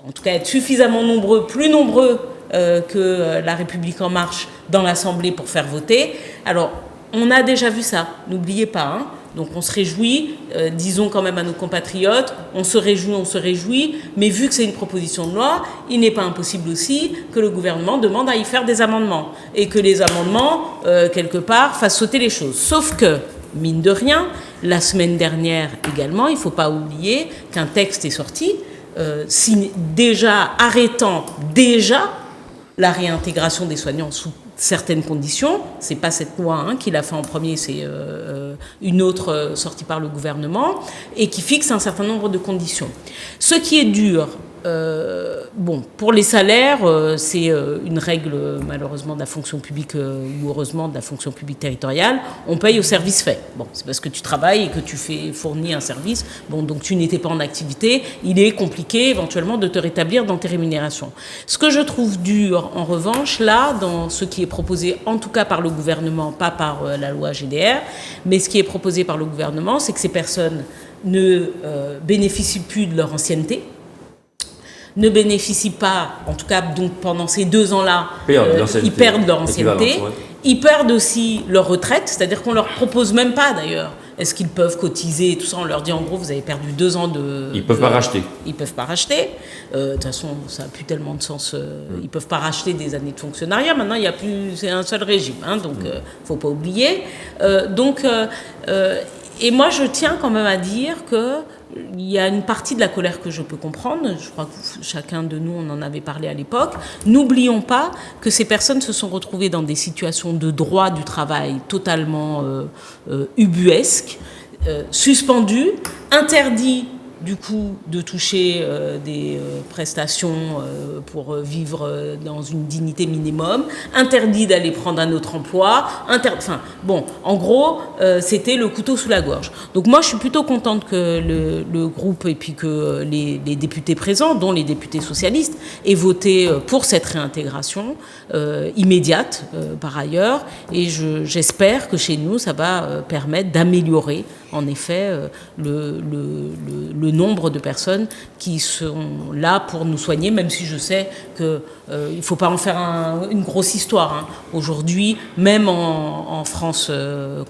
en tout cas, être suffisamment nombreux, plus nombreux que La République En Marche dans l'Assemblée pour faire voter. Alors, on a déjà vu ça, n'oubliez pas. Hein. Donc on se réjouit, disons quand même à nos compatriotes, on se réjouit, mais vu que c'est une proposition de loi, il n'est pas impossible aussi que le gouvernement demande à y faire des amendements et que les amendements, quelque part, fassent sauter les choses. Sauf que mine de rien, la semaine dernière également, il ne faut pas oublier qu'un texte est sorti arrêtant la réintégration des soignants sous certaines conditions. C'est pas cette loi qui l'a fait en premier, c'est une autre sortie par le gouvernement et qui fixe un certain nombre de conditions. Ce qui est dur, pour les salaires, c'est une règle malheureusement de la fonction publique ou heureusement de la fonction publique territoriale. On paye au service fait. Bon, c'est parce que tu travailles et que tu fournis un service. Bon, donc tu n'étais pas en activité. Il est compliqué éventuellement de te rétablir dans tes rémunérations. Ce que je trouve dur, en revanche, là, dans ce qui est proposé, en tout cas par le gouvernement, pas par la loi GDR, mais ce qui est proposé par le gouvernement, c'est que ces personnes ne bénéficient plus de leur ancienneté, ne bénéficient pas, en tout cas donc pendant ces 2 ans-là, ils perdent leur ancienneté, ils perdent aussi leur retraite, c'est-à-dire qu'on leur propose même pas d'ailleurs. Est-ce qu'ils peuvent cotiser et tout ça? On leur dit en gros, vous avez perdu 2 ans de... Ils peuvent pas racheter. Ils peuvent pas racheter. De toute façon, ça n'a plus tellement de sens. Ils peuvent pas racheter des années de fonctionnariat. Maintenant, il y a plus... C'est un seul régime, donc faut pas oublier. Et moi, je tiens quand même à dire que il y a une partie de la colère que je peux comprendre. Je crois que chacun de nous, on en avait parlé à l'époque. N'oublions pas que ces personnes se sont retrouvées dans des situations de droit du travail totalement ubuesques, suspendues, interdites du coup de toucher des prestations pour vivre dans une dignité minimum, interdit d'aller prendre un autre emploi, en gros, c'était le couteau sous la gorge. Donc moi, je suis plutôt contente que le groupe et puis que les députés présents, dont les députés socialistes, aient voté pour cette réintégration immédiate par ailleurs, et j'espère que chez nous, ça va permettre d'améliorer en effet le nombre de personnes qui sont là pour nous soigner, même si je sais qu'il ne faut pas en faire une grosse histoire. Aujourd'hui, même en France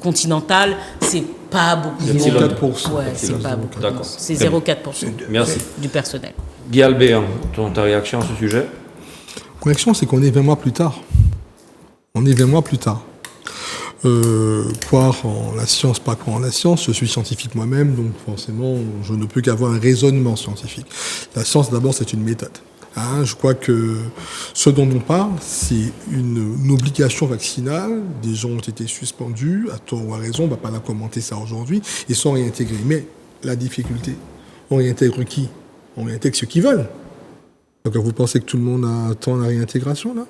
continentale, c'est pas beaucoup. 0,4%. Ouais, c'est pas beaucoup. D'accord. C'est 0,4% Merci. du personnel. Guy Albert, ta réaction à ce sujet? Ma réaction, c'est qu'on est 20 mois plus tard. On est 20 mois plus tard. Croire en la science, pas croire en la science, je suis scientifique moi-même, donc forcément, je ne peux qu'avoir un raisonnement scientifique. La science, d'abord, c'est une méthode. Je crois que ce dont on parle, c'est une obligation vaccinale. Des gens ont été suspendus, à tort ou à raison, on ne va pas la commenter ça aujourd'hui, et sont réintégrés. Mais la difficulté, on réintègre qui? On réintègre ceux qui veulent. Donc vous pensez que tout le monde attend la réintégration, là?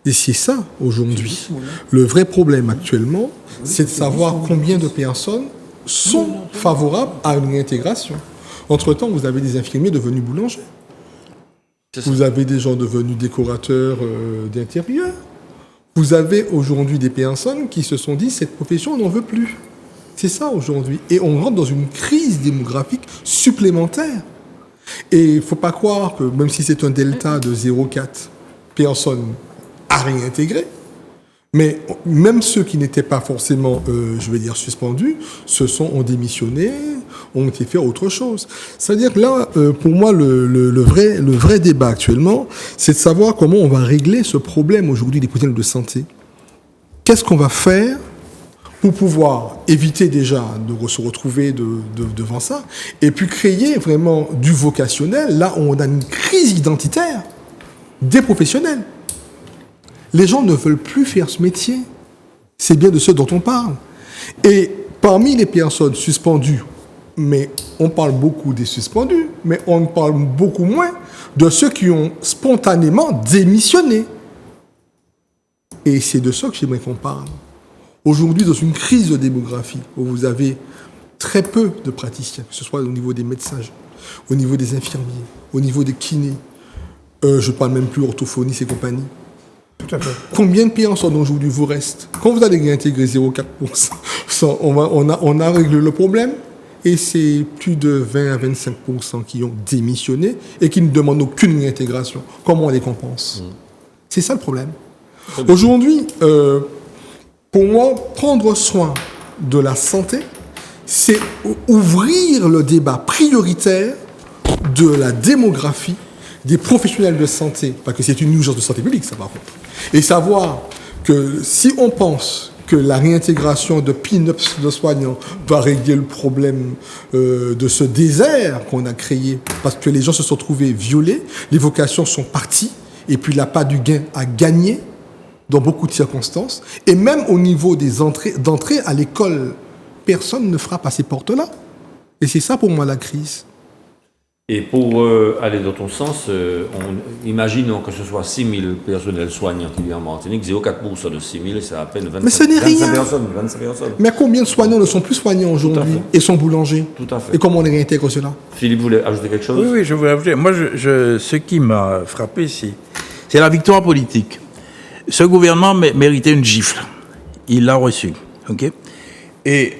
Et c'est ça, aujourd'hui. Le vrai problème actuellement, c'est de savoir combien de personnes sont favorables à une réintégration. Entre-temps, vous avez des infirmiers devenus boulangers. Vous avez des gens devenus décorateurs d'intérieur. Vous avez aujourd'hui des personnes qui se sont dit, cette profession, on n'en veut plus. C'est ça, aujourd'hui. Et on rentre dans une crise démographique supplémentaire. Et il ne faut pas croire que, même si c'est un delta de 0,4 personnes à réintégrer, mais même ceux qui n'étaient pas forcément, suspendus, ont démissionné, ont été faire autre chose. C'est-à-dire que là, pour moi, le vrai débat actuellement, c'est de savoir comment on va régler ce problème aujourd'hui des professionnels de santé. Qu'est-ce qu'on va faire pour pouvoir éviter déjà de se retrouver devant ça, et puis créer vraiment du vocationnel, là où on a une crise identitaire des professionnels. Les gens ne veulent plus faire ce métier. C'est bien de ce dont on parle. Et parmi les personnes suspendues, mais on parle beaucoup des suspendus, mais on parle beaucoup moins de ceux qui ont spontanément démissionné. Et c'est de ça que j'aimerais qu'on parle. Aujourd'hui, dans une crise de démographie, où vous avez très peu de praticiens, que ce soit au niveau des médecins, au niveau des infirmiers, au niveau des kinés, je ne parle même plus orthophonistes et compagnie. Tout à fait. Combien de personnes aujourd'hui vous reste? Quand vous allez réintégrer 0,4%, on a réglé le problème, et c'est plus de 20 à 25% qui ont démissionné et qui ne demandent aucune réintégration. Comment on les compense? C'est ça le problème. Aujourd'hui, pour moi, prendre soin de la santé, c'est ouvrir le débat prioritaire de la démographie des professionnels de santé, parce que c'est une urgence de santé publique, ça par contre. Et savoir que si on pense que la réintégration de peanuts de soignants va régler le problème de ce désert qu'on a créé parce que les gens se sont trouvés violés, les vocations sont parties et puis l'appât du gain a gagné dans beaucoup de circonstances. Et même au niveau d'entrée à l'école, personne ne frappe à ces portes-là. Et c'est ça pour moi la crise. Et pour aller dans ton sens, imaginons que ce soit 6 000 personnels soignants qui vivent en Martinique, 0,4% de 6 000, c'est à peine 25, Mais ce n'est rien. 25 personnes. Mais combien de soignants ne sont plus soignants aujourd'hui et sont boulangers? Tout à fait. Et comment on les réintègre cela? Philippe, vous voulez ajouter quelque chose? Oui, je voulais ajouter. Moi, ce qui m'a frappé, c'est la victoire politique. Ce gouvernement méritait une gifle. Il l'a reçue. OK? Et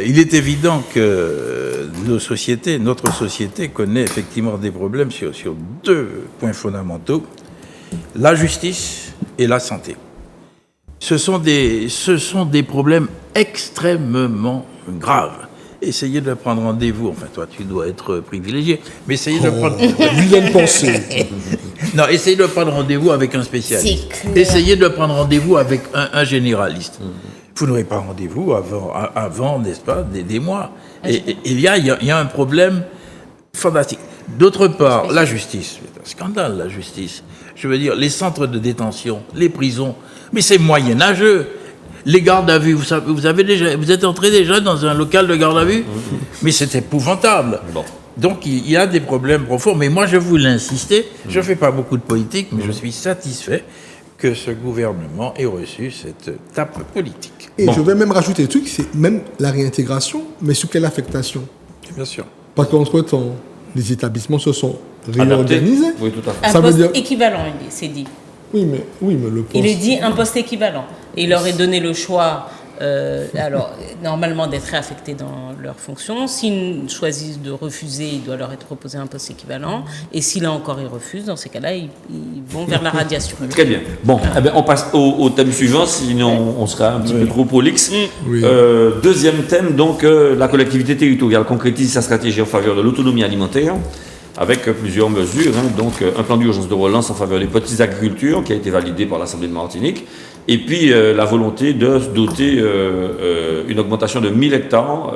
il est évident que notre société connaît effectivement des problèmes sur 2 points fondamentaux, la justice et la santé. Ce sont des problèmes extrêmement graves. Essayez de prendre rendez-vous, enfin toi tu dois être privilégié, mais essayez de prendre... Vilaine pensée. Non, essayez de prendre rendez-vous avec un spécialiste. Essayez de prendre rendez-vous avec un généraliste. Vous n'aurez pas rendez-vous avant, n'est-ce pas, des mois. Et il y a un problème fantastique. D'autre part, la justice. C'est un scandale, la justice. Je veux dire, les centres de détention, les prisons, mais c'est moyenâgeux. Les gardes à vue, vous êtes entré déjà dans un local de garde à vue? Mais c'est épouvantable. Bon. Donc il y a des problèmes profonds. Mais moi, je voulais insister, je ne fais pas beaucoup de politique, mais je suis satisfait que ce gouvernement ait reçu cette tape politique. Et je vais même rajouter un truc, c'est même la réintégration, mais sous quelle affectation? Bien sûr. Parce qu'entre-temps, les établissements se sont réorganisés. Oui, tout à fait. Un Ça veut poste dire... équivalent, c'est dit. Oui, mais le poste... Il est dit un poste équivalent. Et il leur est donné le choix, alors, normalement, d'être réaffectés dans leurs fonctions. S'ils choisissent de refuser, il doit leur être proposé un poste équivalent. Et si là encore ils refusent, dans ces cas-là, ils vont vers la radiation. Très bien. Bon, eh bien, on passe au thème suivant, sinon on sera un petit peu trop prolixe. Oui. Deuxième thème, donc, la collectivité territoriale concrétise sa stratégie en faveur de l'autonomie alimentaire, avec plusieurs mesures, donc un plan d'urgence de relance en faveur des petites agricultures qui a été validé par l'Assemblée de Martinique, et puis la volonté de doter une augmentation de 1000 hectares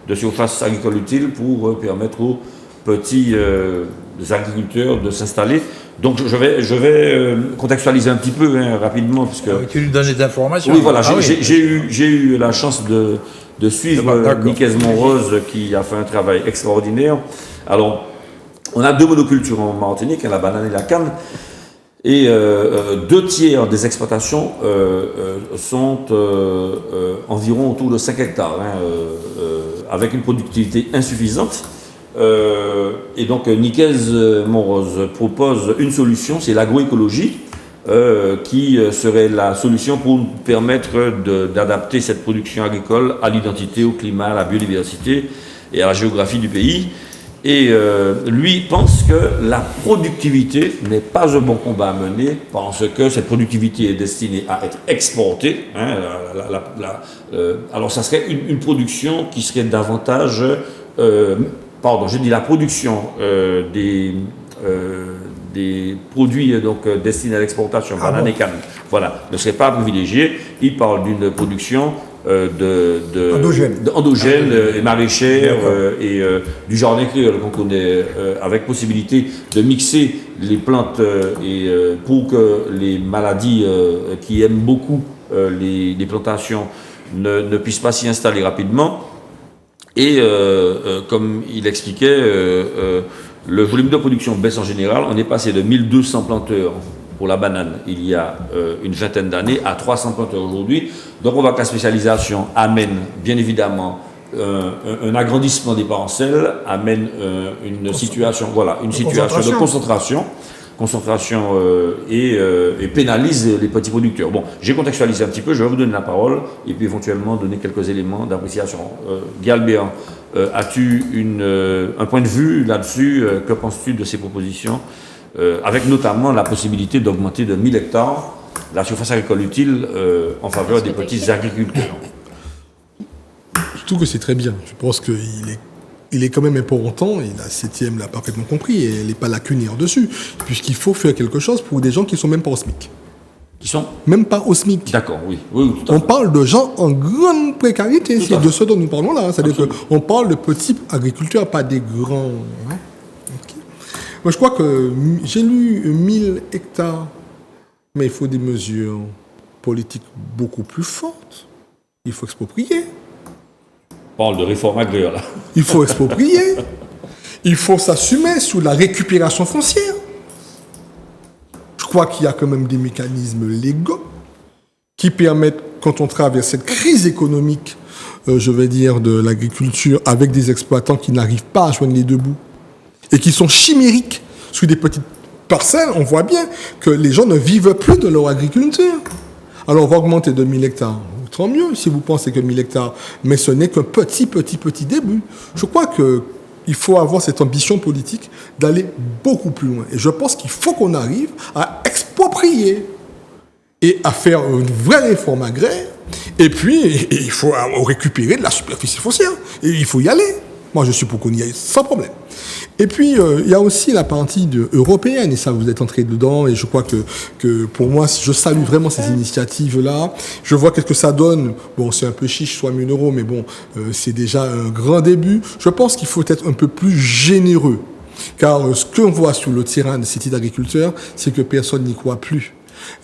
de surface agricole utile pour permettre aux petits agriculteurs de s'installer. Donc je vais contextualiser un petit peu rapidement. Puisque, tu lui donnes des informations. Oui, voilà, j'ai eu la chance de suivre Nicaise Monrose qui a fait un travail extraordinaire. Alors, on a 2 monocultures en Martinique, la banane et la canne, et 2 tiers des exploitations sont environ autour de 5 hectares, avec une productivité insuffisante. Et donc Nicaise Monrose propose une solution, c'est l'agroécologie, qui serait la solution pour nous permettre d'adapter cette production agricole à l'identité, au climat, à la biodiversité et à la géographie du pays. Et lui pense que la productivité n'est pas un bon combat à mener parce que cette productivité est destinée à être exportée. Alors ça serait une production qui serait davantage... la production des produits donc, destinés à l'exportation, banane et canne, voilà, ne serait pas privilégiée. Il parle d'une production endogène et maraîchère et du jardin créole qu'on connaît, avec possibilité de mixer les plantes pour que les maladies qui aiment beaucoup les plantations ne puissent pas s'y installer rapidement. Et comme il expliquait, le volume de production baisse en général. On est passé de 1200 planteurs pour la banane il y a une vingtaine d'années à 300 planteurs aujourd'hui. Donc on voit que la spécialisation amène bien évidemment un agrandissement des parcelles, amène une situation de concentration et pénalise les petits producteurs. Bon, j'ai contextualisé un petit peu, je vais vous donner la parole et puis éventuellement donner quelques éléments d'appréciation. Guy Albert, as-tu un point de vue là-dessus? Que penses-tu de ces propositions, avec notamment la possibilité d'augmenter de 1000 hectares la surface agricole utile en faveur des petits agriculteurs? Je trouve que c'est très bien. Je pense qu'il est quand même important, et la 7e l'a parfaitement compris, et elle n'est pas lacunaire dessus, puisqu'il faut faire quelque chose pour des gens qui ne sont même pas au SMIC. Qui sont? Même pas au SMIC. D'accord, oui. Oui, tout à On fait. parle de gens en grande précarité, Tout c'est à de fait. ce dont nous parlons là. C'est-à-dire qu'on parle de petits agriculteurs, pas des grands. Hein. Ok. Moi, je crois que j'ai lu 1000 hectares, mais il faut des mesures politiques beaucoup plus fortes. Il faut exproprier. On parle de réforme agraire, là. Il faut exproprier. Il faut s'assumer sur la récupération foncière. Je crois qu'il y a quand même des mécanismes légaux qui permettent, quand on traverse cette crise économique, je vais dire, de l'agriculture, avec des exploitants qui n'arrivent pas à joindre les deux bouts et qui sont chimériques sur des petites parcelles, on voit bien que les gens ne vivent plus de leur agriculture. Alors on va augmenter de 1000 hectares. Tant mieux si vous pensez que 1000 hectares, mais ce n'est qu'un petit début. Je crois qu'il faut avoir cette ambition politique d'aller beaucoup plus loin. Et je pense qu'il faut qu'on arrive à exproprier et à faire une vraie réforme agraire. Et puis, il faut récupérer de la superficie foncière. Et il faut y aller. Moi, je suis pour qu'on y aille sans problème. Et puis, il y a aussi la partie européenne, et ça, vous êtes entré dedans, et je crois que pour moi, je salue vraiment ces initiatives-là. Je vois qu'est-ce que ça donne. Bon, c'est un peu chiche, soit 1000 euros, mais bon, c'est déjà un grand début. Je pense qu'il faut être un peu plus généreux. Car ce qu'on voit sur le terrain de ces petits agriculteurs, c'est que personne n'y croit plus.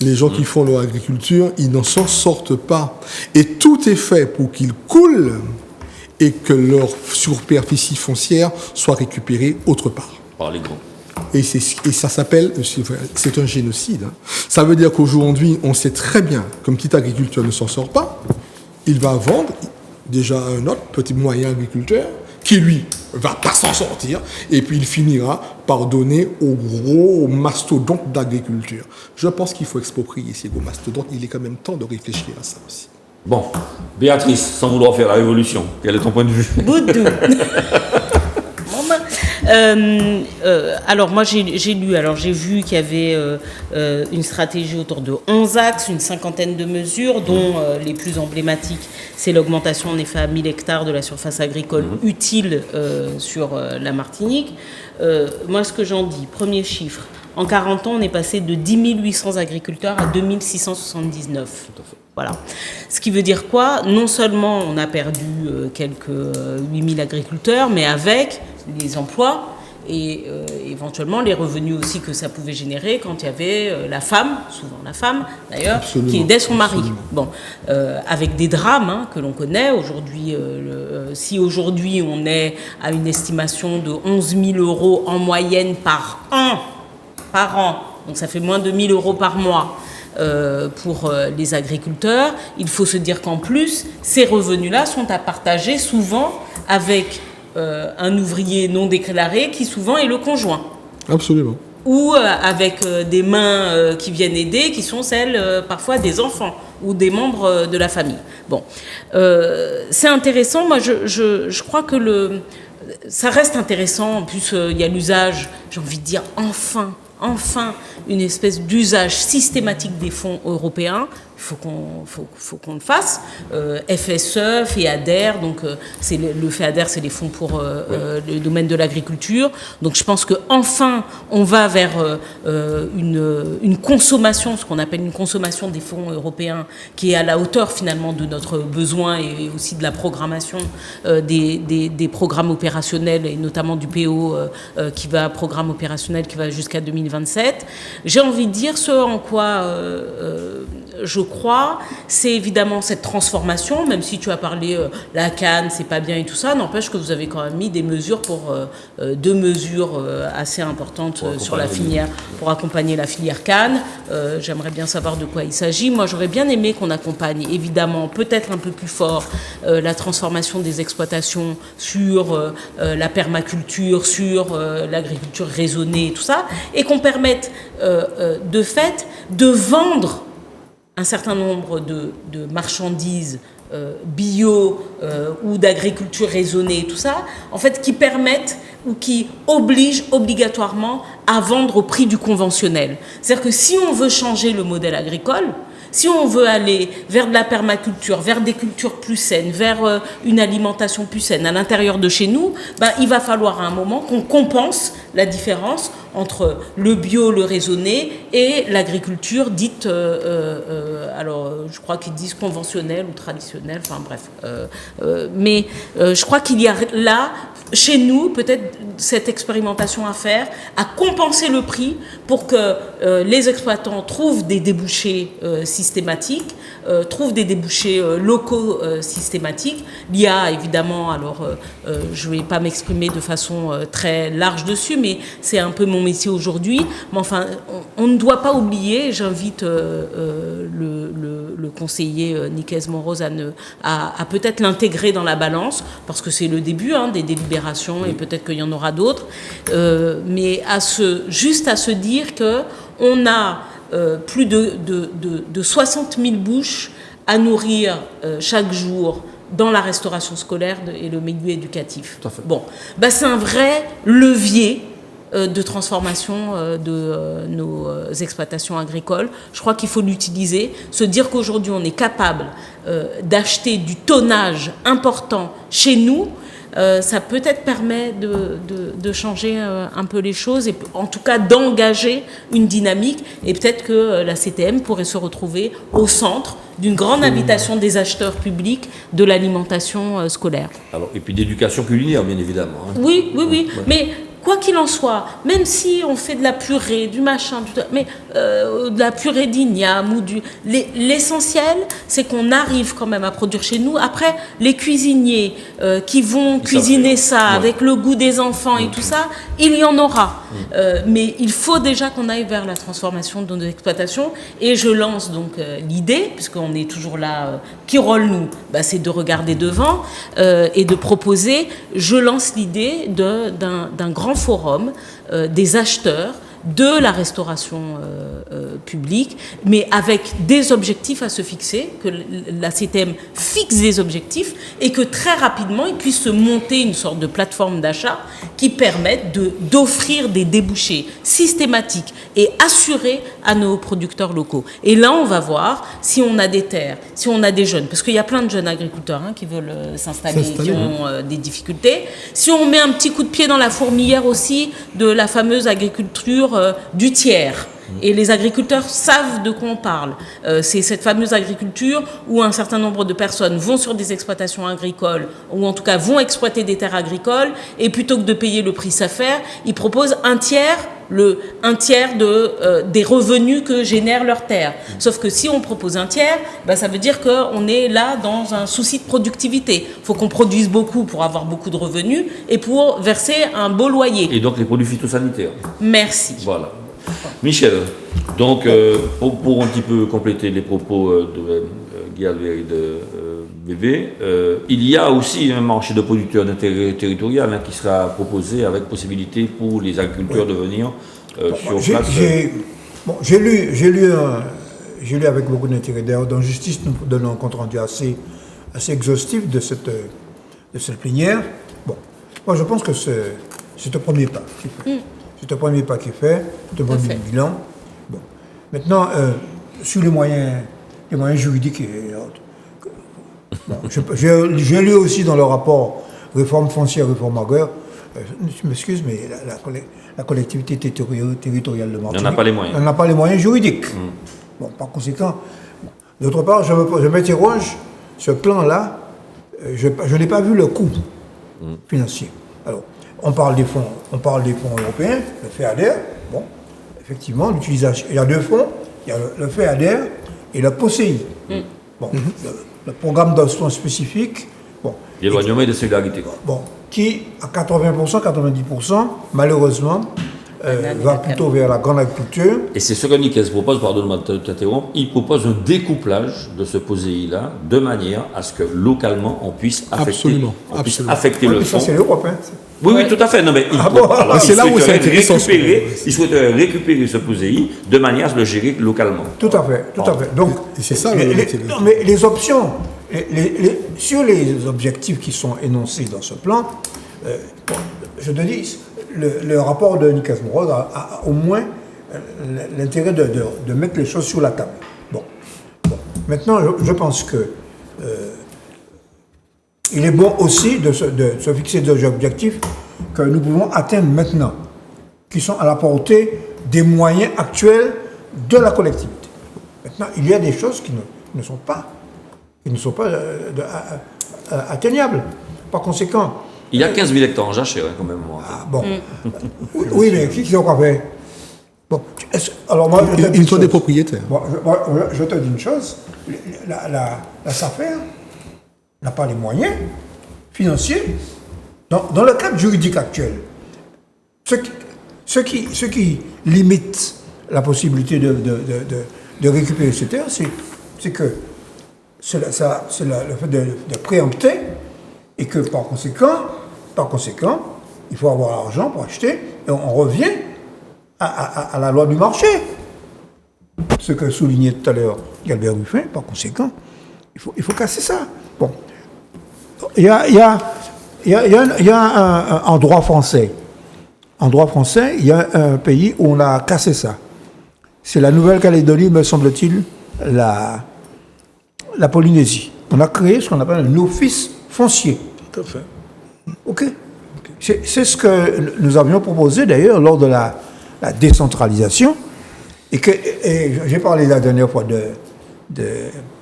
Les gens qui font leur agriculture, ils n'en s'en sortent pas. Et tout est fait pour qu'ils coulent et que leur superficie foncière soit récupérée autre part. Par les grands. Et ça s'appelle, c'est un génocide. Hein. Ça veut dire qu'aujourd'hui, on sait très bien qu'un petit agriculteur ne s'en sort pas. Il va vendre déjà un autre petit moyen agriculteur qui, lui, va pas s'en sortir. Et puis, il finira par donner aux gros mastodontes d'agriculture. Je pense qu'il faut exproprier ces gros mastodontes. Il est quand même temps de réfléchir à ça aussi. Bon, Béatrice, sans vouloir faire la révolution, quel est ton point de vue? Boudou. Alors moi j'ai lu, alors j'ai vu qu'il y avait une stratégie autour de 11 axes, une cinquantaine de mesures, dont les plus emblématiques, c'est l'augmentation en effet à 1000 hectares de la surface agricole utile sur la Martinique. Moi ce que j'en dis, premier chiffre, en 40 ans on est passé de 10 800 agriculteurs à 2679. Tout à fait. Voilà. Ce qui veut dire quoi? Non seulement on a perdu quelques 8000 agriculteurs, mais avec les emplois et éventuellement les revenus aussi que ça pouvait générer quand il y avait la femme, souvent la femme d'ailleurs, Absolument. qui aidait son mari. Absolument. Bon, avec des drames que l'on connaît aujourd'hui. Si aujourd'hui on est à une estimation de 11 000 euros en moyenne par an, donc ça fait moins de 1 000 euros par mois. Pour les agriculteurs, il faut se dire qu'en plus, ces revenus-là sont à partager souvent avec un ouvrier non déclaré qui souvent est le conjoint. Absolument. Ou avec des mains qui viennent aider, qui sont celles parfois des enfants ou des membres de la famille. Bon, c'est intéressant. Moi, je crois que ça reste intéressant. En plus, il y a l'usage, j'ai envie de dire, enfin, une espèce d'usage systématique des fonds européens. Il faut qu'on le fasse. FSE, FEADER, donc c'est le FEADER, c'est les fonds pour le domaine de l'agriculture. Donc je pense que enfin on va vers une consommation, ce qu'on appelle une consommation des fonds européens, qui est à la hauteur finalement de notre besoin et aussi de la programmation des programmes opérationnels et notamment du PO programme opérationnel qui va jusqu'à 2027. J'ai envie de dire ce en quoi je crois, c'est évidemment cette transformation, même si tu as parlé la canne, c'est pas bien et tout ça, n'empêche que vous avez quand même mis des mesures pour deux mesures assez importantes sur la filière, pour accompagner la filière canne. J'aimerais bien savoir de quoi il s'agit. Moi, j'aurais bien aimé qu'on accompagne, évidemment, peut-être un peu plus fort, la transformation des exploitations sur la permaculture, sur l'agriculture raisonnée et tout ça, et qu'on permette de fait de vendre un certain nombre de marchandises bio ou d'agriculture raisonnée, tout ça, en fait, qui permettent ou qui obligent obligatoirement à vendre au prix du conventionnel. C'est-à-dire que si on veut changer le modèle agricole, si on veut aller vers de la permaculture, vers des cultures plus saines, vers une alimentation plus saine à l'intérieur de chez nous, il va falloir à un moment qu'on compense la différence entre le bio, le raisonné et l'agriculture dite, alors je crois qu'ils disent conventionnelle ou traditionnelle, enfin bref. Mais je crois qu'il y a là, chez nous, peut-être cette expérimentation à faire, à compenser le prix pour que les exploitants trouvent des débouchés systématiques, trouvent des débouchés locaux systématiques. Il y a évidemment, alors je ne vais pas m'exprimer de façon très large dessus, mais c'est un peu mon métier aujourd'hui. Mais enfin, on ne doit pas oublier, j'invite le conseiller Nicaise Monrose à peut-être l'intégrer dans la balance, parce que c'est le début des délibérations et peut-être qu'il y en aura d'autres, mais juste à se dire qu'on a plus de 60 000 bouches à nourrir chaque jour dans la restauration scolaire et le milieu éducatif. Tout à fait. Bon, c'est un vrai levier de transformation de nos exploitations agricoles. Je crois qu'il faut l'utiliser, se dire qu'aujourd'hui on est capable d'acheter du tonnage important chez nous. Ça peut-être permet de changer un peu les choses et en tout cas d'engager une dynamique, et peut-être que la CTM pourrait se retrouver au centre d'une grande invitation des acheteurs publics de l'alimentation scolaire. Alors, et puis d'éducation culinaire, bien évidemment. Oui. Mais quoi qu'il en soit, même si on fait de la purée, du machin, mais de la purée d'igname ou l'essentiel, c'est qu'on arrive quand même à produire chez nous. Après, les cuisiniers qui vont cuisiner ça avec le goût des enfants et tout ça, il y en aura. Mais il faut déjà qu'on aille vers la transformation de nos exploitations. Et je lance donc l'idée, puisqu'on est toujours là, qui rôle nous, c'est de regarder devant et de proposer. Je lance l'idée d'un grand forum des acheteurs de la restauration publique, mais avec des objectifs à se fixer, que la CTM fixe des objectifs et que très rapidement, il puisse se monter une sorte de plateforme d'achat qui permette d'offrir des débouchés systématiques et assurés à nos producteurs locaux. Et là, on va voir si on a des terres, si on a des jeunes, parce qu'il y a plein de jeunes agriculteurs qui veulent s'installer, qui ont des difficultés. Si on met un petit coup de pied dans la fourmilière aussi de la fameuse agriculture du tiers. Et les agriculteurs savent de quoi on parle. C'est cette fameuse agriculture où un certain nombre de personnes vont sur des exploitations agricoles, ou en tout cas vont exploiter des terres agricoles, et plutôt que de payer le prix SAFER, ils proposent un tiers des revenus que génèrent leurs terres. Sauf que si on propose un tiers, ça veut dire qu'on est là dans un souci de productivité. Il faut qu'on produise beaucoup pour avoir beaucoup de revenus et pour verser un beau loyer. Et donc les produits phytosanitaires. Merci. Voilà. Michel, donc pour un petit peu compléter les propos de Guy Albert et de Bébé, il y a aussi un marché de producteurs d'intérêt territorial qui sera proposé avec possibilité pour les agriculteurs de venir sur place. J'ai lu avec beaucoup d'intérêt. D'ailleurs, dans Justice, nous donnons un compte rendu assez exhaustif de cette plénière. Bon, moi je pense que c'est un premier pas qui est fait. C'est un premier pas qui est fait, c'est un premier bilan. Bon. Maintenant, sur les moyens juridiques et autres. J'ai lu aussi dans le rapport réforme foncière, réforme agraire, je m'excuse, mais la collectivité territoriale de Martinique n'en a pas les moyens. Elle n'a pas les moyens juridiques. Bon, par conséquent, d'autre part, je m'interroge, ce plan-là, je n'ai pas vu le coût financier. Alors, on parle des fonds européens, le FEADER. Bon, effectivement, l'utilisation. Il y a deux fonds, il y a le FEADER et le POSEI. Bon, le programme d'investissement spécifique. Bon, l'éloignement et de solidarité. Bon, qui à 80%, 90%, malheureusement, va plutôt vers la grande agriculture. Et c'est ce que Nicaise propose, pardonne-moi de t'interrompre, il propose un découplage de ce POSEI-là de manière à ce que localement on puisse affecter le fonds. Ça, c'est l'Europe, hein. Oui, tout à fait. Non, mais c'est là où c'est intéressant. Il souhaiterait récupérer ce POSEI de manière à le gérer localement. Tout à fait. Donc, c'est ça. Non, mais les options, sur les objectifs qui sont énoncés dans ce plan, je te dis, le rapport de Nicaise Monrose a au moins l'intérêt de mettre les choses sur la table. Bon. Maintenant, je pense que il est bon aussi de se fixer des objectifs que nous pouvons atteindre maintenant. qui sont à la portée des moyens actuels de la collectivité. Maintenant, il y a des choses qui ne sont pas atteignables. Par conséquent... Il y a 15 000 hectares en jachère, quand même. Ah, bon. Oui, mais qui ont pas fait? Bon, alors moi, Ils sont des propriétaires. Bon, je te dis une chose, la SAFER n'a pas les moyens financiers dans le cadre juridique actuel. Ce qui limite la possibilité de récupérer ces terres, c'est que c'est le fait de préempter et que par conséquent, il faut avoir l'argent pour acheter et on revient à la loi du marché. Ce que soulignait tout à l'heure Galbert Ruffin, par conséquent, il faut casser ça. Bon. Il y a en droit français, il y a un pays où on a cassé ça. C'est la Nouvelle-Calédonie, me semble-t-il, la Polynésie. On a créé ce qu'on appelle un office foncier. Tout à fait. OK. C'est ce que nous avions proposé d'ailleurs lors de la décentralisation. Et j'ai parlé la dernière fois de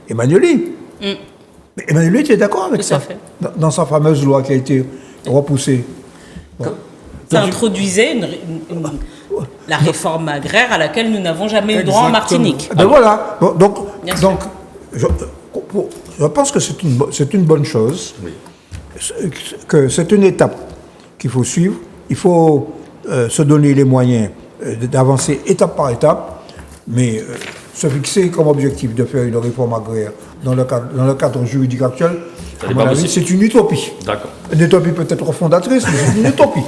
Emmanueli. Mais Emmanueli était d'accord avec ça. Fait. Dans sa fameuse loi qui a été repoussée. Bon. Ça introduisait la réforme agraire à laquelle nous n'avons jamais eu droit en Martinique. Ben voilà. Donc je pense que c'est une bonne chose. Oui. Que c'est une étape qu'il faut suivre. Il faut se donner les moyens d'avancer étape par étape, mais se fixer comme objectif de faire une réforme agraire dans le cadre juridique actuel, à mon avis, c'est une utopie. D'accord. Une utopie peut-être fondatrice, mais c'est une utopie.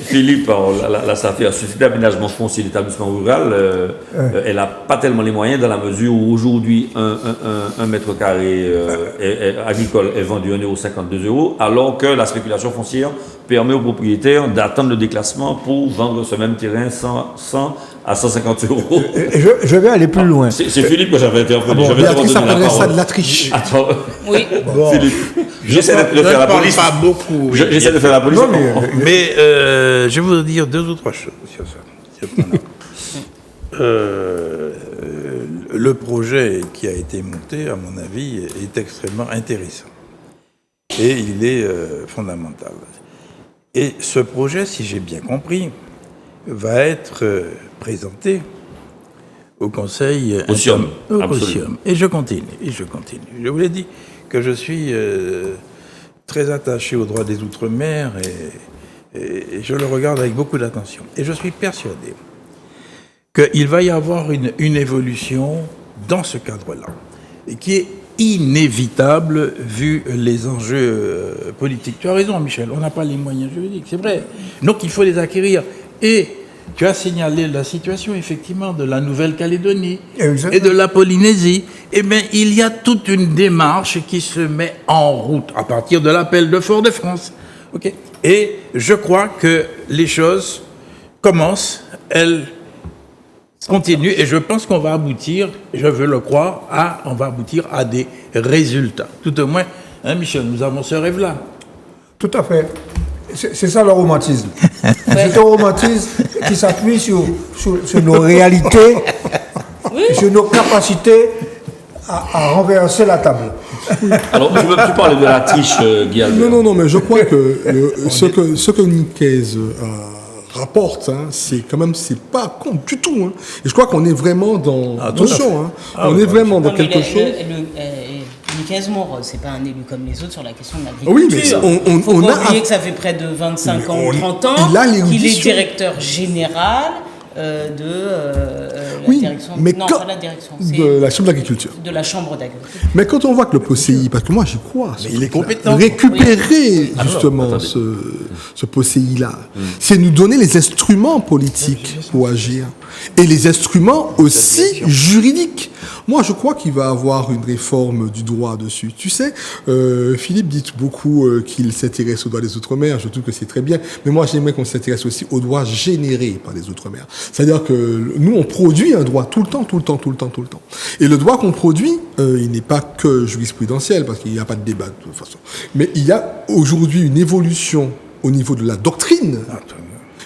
Philippe, la SAFER, Société d'aménagement foncier d'établissement rural, elle n'a pas tellement les moyens dans la mesure où aujourd'hui un mètre carré agricole est vendu 1,52 €, alors que la spéculation foncière permet aux propriétaires d'attendre le déclassement pour vendre ce même terrain 100 à 150 €. Et je vais aller plus loin. C'est Philippe que j'avais interpellé. Bon, J'avais Béatrice donné la appellerait ça parole. de la triche. Attends, Oui. Bon, Philippe, j'essaie de faire la police. pas beaucoup. J'essaie de faire la police. Non, mais, Je vais vous dire 2 ou 3 choses sur ça. Le projet qui a été monté, à mon avis, est extrêmement intéressant. Et il est fondamental. Et ce projet, si j'ai bien compris, va être présenté au Conseil... Au CIOM, Au absolument. CIOM. Et je continue. Je vous l'ai dit que je suis très attaché aux droits des Outre-mer et je le regarde avec beaucoup d'attention. Et je suis persuadé qu'il va y avoir une évolution dans ce cadre-là, et qui est inévitable vu les enjeux politiques. Tu as raison, Michel, on n'a pas les moyens juridiques, c'est vrai. Donc il faut les acquérir. Et tu as signalé la situation, effectivement, de la Nouvelle-Calédonie et de la Polynésie. Eh bien, il y a toute une démarche qui se met en route à partir de l'appel de Fort-de-France. Okay. Et je crois que les choses commencent, elles continuent, et je pense qu'on va aboutir, je veux le croire, on va aboutir à des résultats. Tout au moins, hein, Michel, nous avons ce rêve-là. tout à fait. C'est ça le romantisme. C'est un romantisme qui s'appuie sur nos réalités, sur nos capacités à renverser la table. Alors, tu parlais de la triche, Guy Albert. Non, mais je crois que ce que Nicaise rapporte, hein, c'est pas con du tout. Hein. Et je crois qu'on est vraiment dans... attention, hein, on est vraiment dans quelque chose... Nicaise Moreau, c'est pas un élu comme les autres sur la question de Oui, l'agriculture. mais Faut pas oublier que ça fait près de 25 ans, 30 ans qu'il est directeur général de la direction... mais non, quand, pas la direction. de la Chambre d'agriculture. De la Chambre d'agriculture. Mais quand on voit que le POCI, parce que moi j'y crois, Mais il est compétent. récupérer justement ce POCI-là, c'est nous donner les instruments politiques pour agir. Et les instruments aussi juridiques. Moi, je crois qu'il va y avoir une réforme du droit dessus. Tu sais, Philippe dit beaucoup qu'il s'intéresse aux droits des Outre-mer. Je trouve que c'est très bien. Mais moi, j'aimerais qu'on s'intéresse aussi aux droits générés par les Outre-mer. C'est-à-dire que nous, on produit un droit tout le temps. Et le droit qu'on produit, il n'est pas que jurisprudentiel, parce qu'il n'y a pas de débat de toute façon. Mais il y a aujourd'hui une évolution au niveau de la doctrine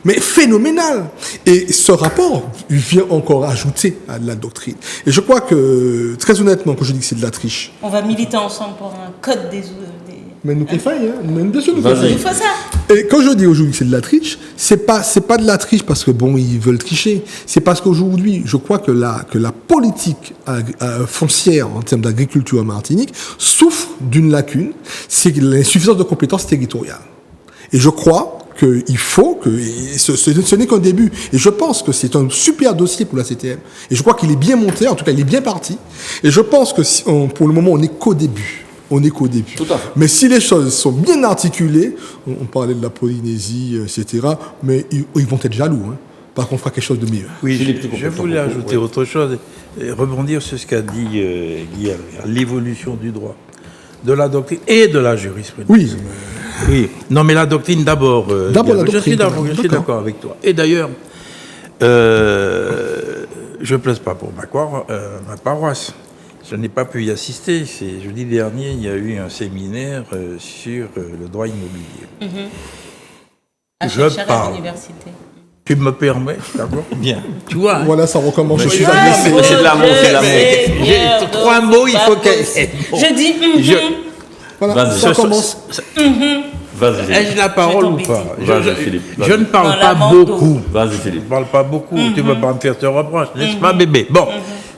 mais phénoménal. Et ce rapport vient encore ajouter à la doctrine. Et je crois que, très honnêtement, quand je dis que c'est de la triche, On va militer ensemble pour un code des... mais nous qu'il faille, hein, mais bien sûr nous qu'il Vas-y. faille. Il faut ça. Et quand je dis aujourd'hui que c'est de la triche, c'est pas de la triche parce que bon, ils veulent tricher. C'est parce qu'aujourd'hui, je crois que la politique foncière en termes d'agriculture en Martinique souffre d'une lacune, c'est l'insuffisance de compétences territoriales. Et je crois qu'il faut que, et ce n'est qu'un début. Et je pense que c'est un super dossier pour la CTM. Et je crois qu'il est bien monté, en tout cas il est bien parti. Et je pense que pour le moment, on n'est qu'au début. On n'est qu'au début. Tout à fait. Mais si les choses sont bien articulées, on parlait de la Polynésie, etc., mais ils vont être jaloux. Hein. Par contre, on fera quelque chose de mieux. Oui, Philippe, tu je complètes ton voulais propos, ajouter ouais. autre chose et rebondir sur ce qu'a dit Guillaume, l'évolution du droit, de la doctrine et de la jurisprudence. Oui. Oui. Non, mais la doctrine d'abord. D'abord la Je suis doctrine. je suis D'accord. d'accord avec toi. Et d'ailleurs, je ne plaise pas pour ma paroisse. Je n'ai pas pu y assister. C'est jeudi dernier, il y a eu un séminaire sur le droit immobilier. À Je chercher à parle. l'université. Tu me permets, d'accord? Bien. Tu vois, hein. Voilà, ça recommence. Je suis Ouais, agressé. mais c'est de l'amour, c'est de l'amour. J'ai trois mots, il faut qu'elle. Je dis... Voilà, Vas-y. ça recommence. Vas-y, Philippe. Ai-je la parole ou Je pas? t'embête. Vas-y, Philippe, Je vas-y. ne parle Dans pas la manteau. beaucoup. Vas-y, Je ne Philippe. parle pas beaucoup. Tu ne peux pas me faire ce reproche, n'est-ce pas, bébé? Bon.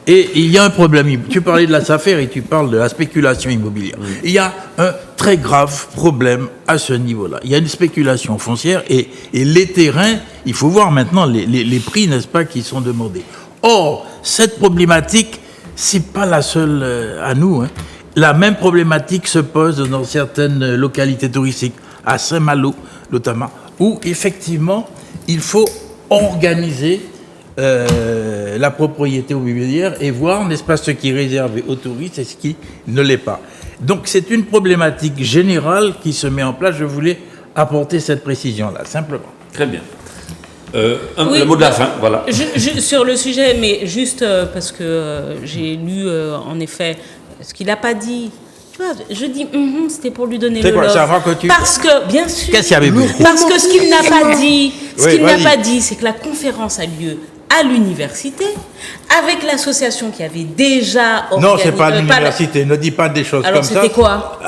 Et il y a un problème. Tu parlais de la SAFER et tu parles de la spéculation immobilière. Il y a un très grave problème à ce niveau-là. Il y a une spéculation foncière et les terrains, il faut voir maintenant les prix, n'est-ce pas, qui sont demandés. Or, cette problématique, c'est pas la seule à nous, hein. La même problématique se pose dans certaines localités touristiques, à Saint-Malo notamment, où effectivement, il faut organiser la propriété immobilière et voir, n'est-ce pas, ce qui est réservé aux touristes et ce qui ne l'est pas. Donc c'est une problématique générale qui se met en place. Je voulais apporter cette précision-là, simplement. Très bien. Oui, le mot de la fin, voilà. Sur le sujet, mais juste parce que j'ai lu en effet ce qu'il n'a pas dit. Tu vois, je dis c'était pour lui donner C'est le quoi, love. ça va que tu- Parce que, bien sûr. Qu'est-ce qu'il y avait besoin? Parce que ce qu'il n'a pas dit, Oui, vas-y. c'est que la conférence a lieu à l'université avec l'association qui avait déjà organisé. Non, c'est pas à l'université. Ne dis pas des choses Alors comme ça. c'était quoi?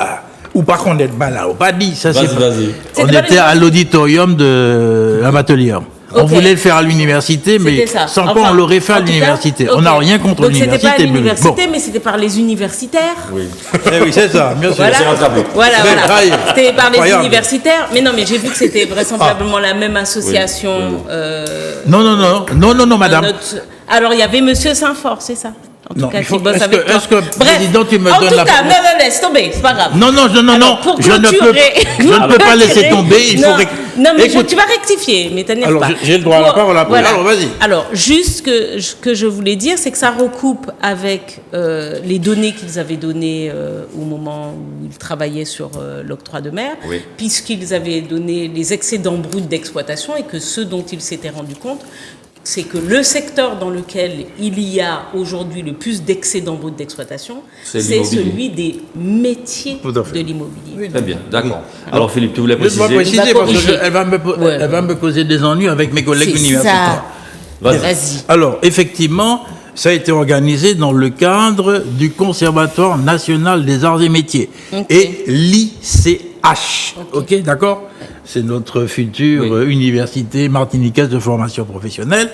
Ou par contre, d'être malin, ou pas dit. Ça, Vas-y, c'est vas-y. On C'était pas était à l'auditorium de la Batelière. On Ok. voulait le faire à l'université, mais C'était ça. sans Enfin, quoi on l'aurait fait à en tout cas, l'université. ok. On n'a rien contre Donc c'était pas à l'université, mais l'université, mais c'était par les universitaires. Oui. Eh oui, c'est ça, bien sûr. Voilà, c'est rattrapé. voilà, Mais voilà. pareil. C'était par les Incroyable. universitaires, mais non, mais j'ai vu que c'était vraisemblablement la même association. Non, madame. Alors il y avait Monsieur Saint-Fort, c'est ça. En tout Non, cas, il faut- qui bosse est-ce avec que- toi. est-ce que, Bref, président, tu me en donnes tout la cas, parole? non, laisse tomber, c'est pas grave. Non, Alors, pour je ne peux clôturer- pas laisser tomber. Il faut. Non, mais Écoute, tu vas rectifier, mais t'énerve Alors, pas. j'ai le droit à la parole après. Alors, vas-y. Alors, juste ce que je voulais dire, c'est que ça recoupe avec les données qu'ils avaient données au moment où ils travaillaient sur l'octroi de mer, Oui. puisqu'ils avaient donné les excédents bruts d'exploitation et que ce dont ils s'étaient rendu compte, c'est que le secteur dans lequel il y a aujourd'hui le plus d'excédents bruts d'exploitation, C'est c'est l'immobilier. celui des métiers Tout à fait. de l'immobilier. Très bien, d'accord. Alors Philippe, tu voulais Laisse-moi préciser. préciser parce corriger. qu'elle va, Ouais. elle va me causer des ennuis avec mes collègues C'est universitaires. ça. Vas-y. Vas-y. Alors, effectivement, ça a été organisé dans le cadre du Conservatoire national des arts et métiers Ok. et l'ICH. Ok, d'accord? C'est notre future université martiniquaise de formation professionnelle.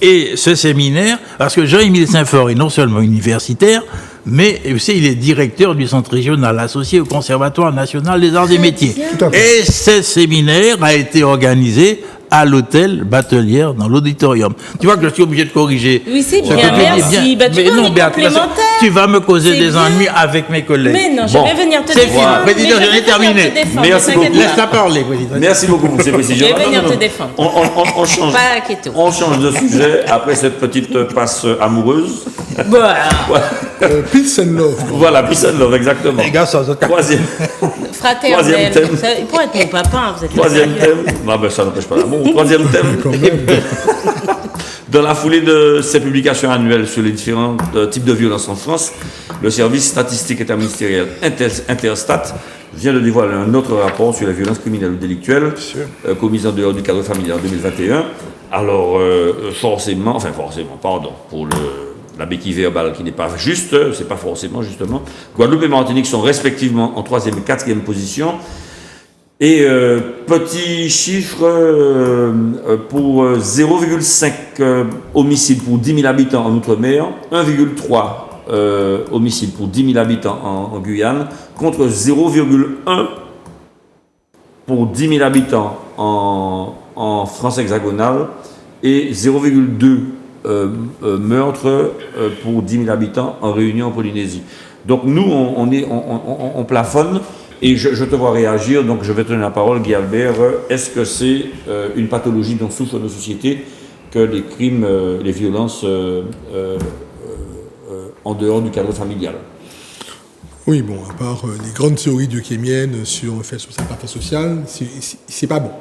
Et ce séminaire, parce que Jean-Émile Saint-Fort est non seulement universitaire, mais aussi il est directeur du centre régional associé au Conservatoire national des arts et métiers. Tout à fait. Et ce séminaire a été organisé à l'hôtel Batelière dans l'auditorium. Tu vois que je suis obligé de corriger. Oui, c'est ce que bien, tu dis merci. Bah, tu mais vois, on non, est Béatrice, complémentaires. tu vas me causer C'est des bien. ennuis avec mes collègues. Mais non, je Bon, vais venir te c'est défendre. fini. Président, Mais je j'en ai vais venir terminé. te défendre, Merci ne t'inquiète beaucoup. pas. Laisse-la parler, président. Merci beaucoup pour ces précisions. Je vais venir te défendre. On change. Pas inquiété. On change de sujet après cette petite passe amoureuse. Voilà. Peace and love. Voilà, peace and love, exactement. Les gars, ça se calme. Troisième Fraternel. thème. Ça- Pour être mon papa, vous êtes Troisième sérieux. thème. Ah ben ça n'empêche pas l'amour. Troisième thème. Dans la foulée de ces publications annuelles sur les différents types de violences en France, le service statistique interministériel Interstat vient de dévoiler un autre rapport sur les violences criminelles ou délictuelles commises en dehors du cadre familial en 2021. Alors, forcément, pardon, pour la béquille verbale qui n'est pas juste, c'est pas forcément justement. Guadeloupe et Martinique sont respectivement en 3e et 4e position. Et petit chiffre, pour 0,5 homicides pour 10 000 habitants en Outre-mer, 1,3 homicides pour 10 000 habitants en Guyane, contre 0,1 pour 10 000 habitants en France hexagonale et 0,2 meurtres pour 10 000 habitants en Réunion, en Polynésie. Donc nous, on plafonne. Et je te vois réagir, donc je vais te donner la parole, Guy Albert. Est-ce que c'est une pathologie dont souffrent nos sociétés que les crimes, les violences en dehors du cadre familial? Oui, bon, à part les grandes théories durkheimiennes sur un fait social, pas fait social, c'est pas bon.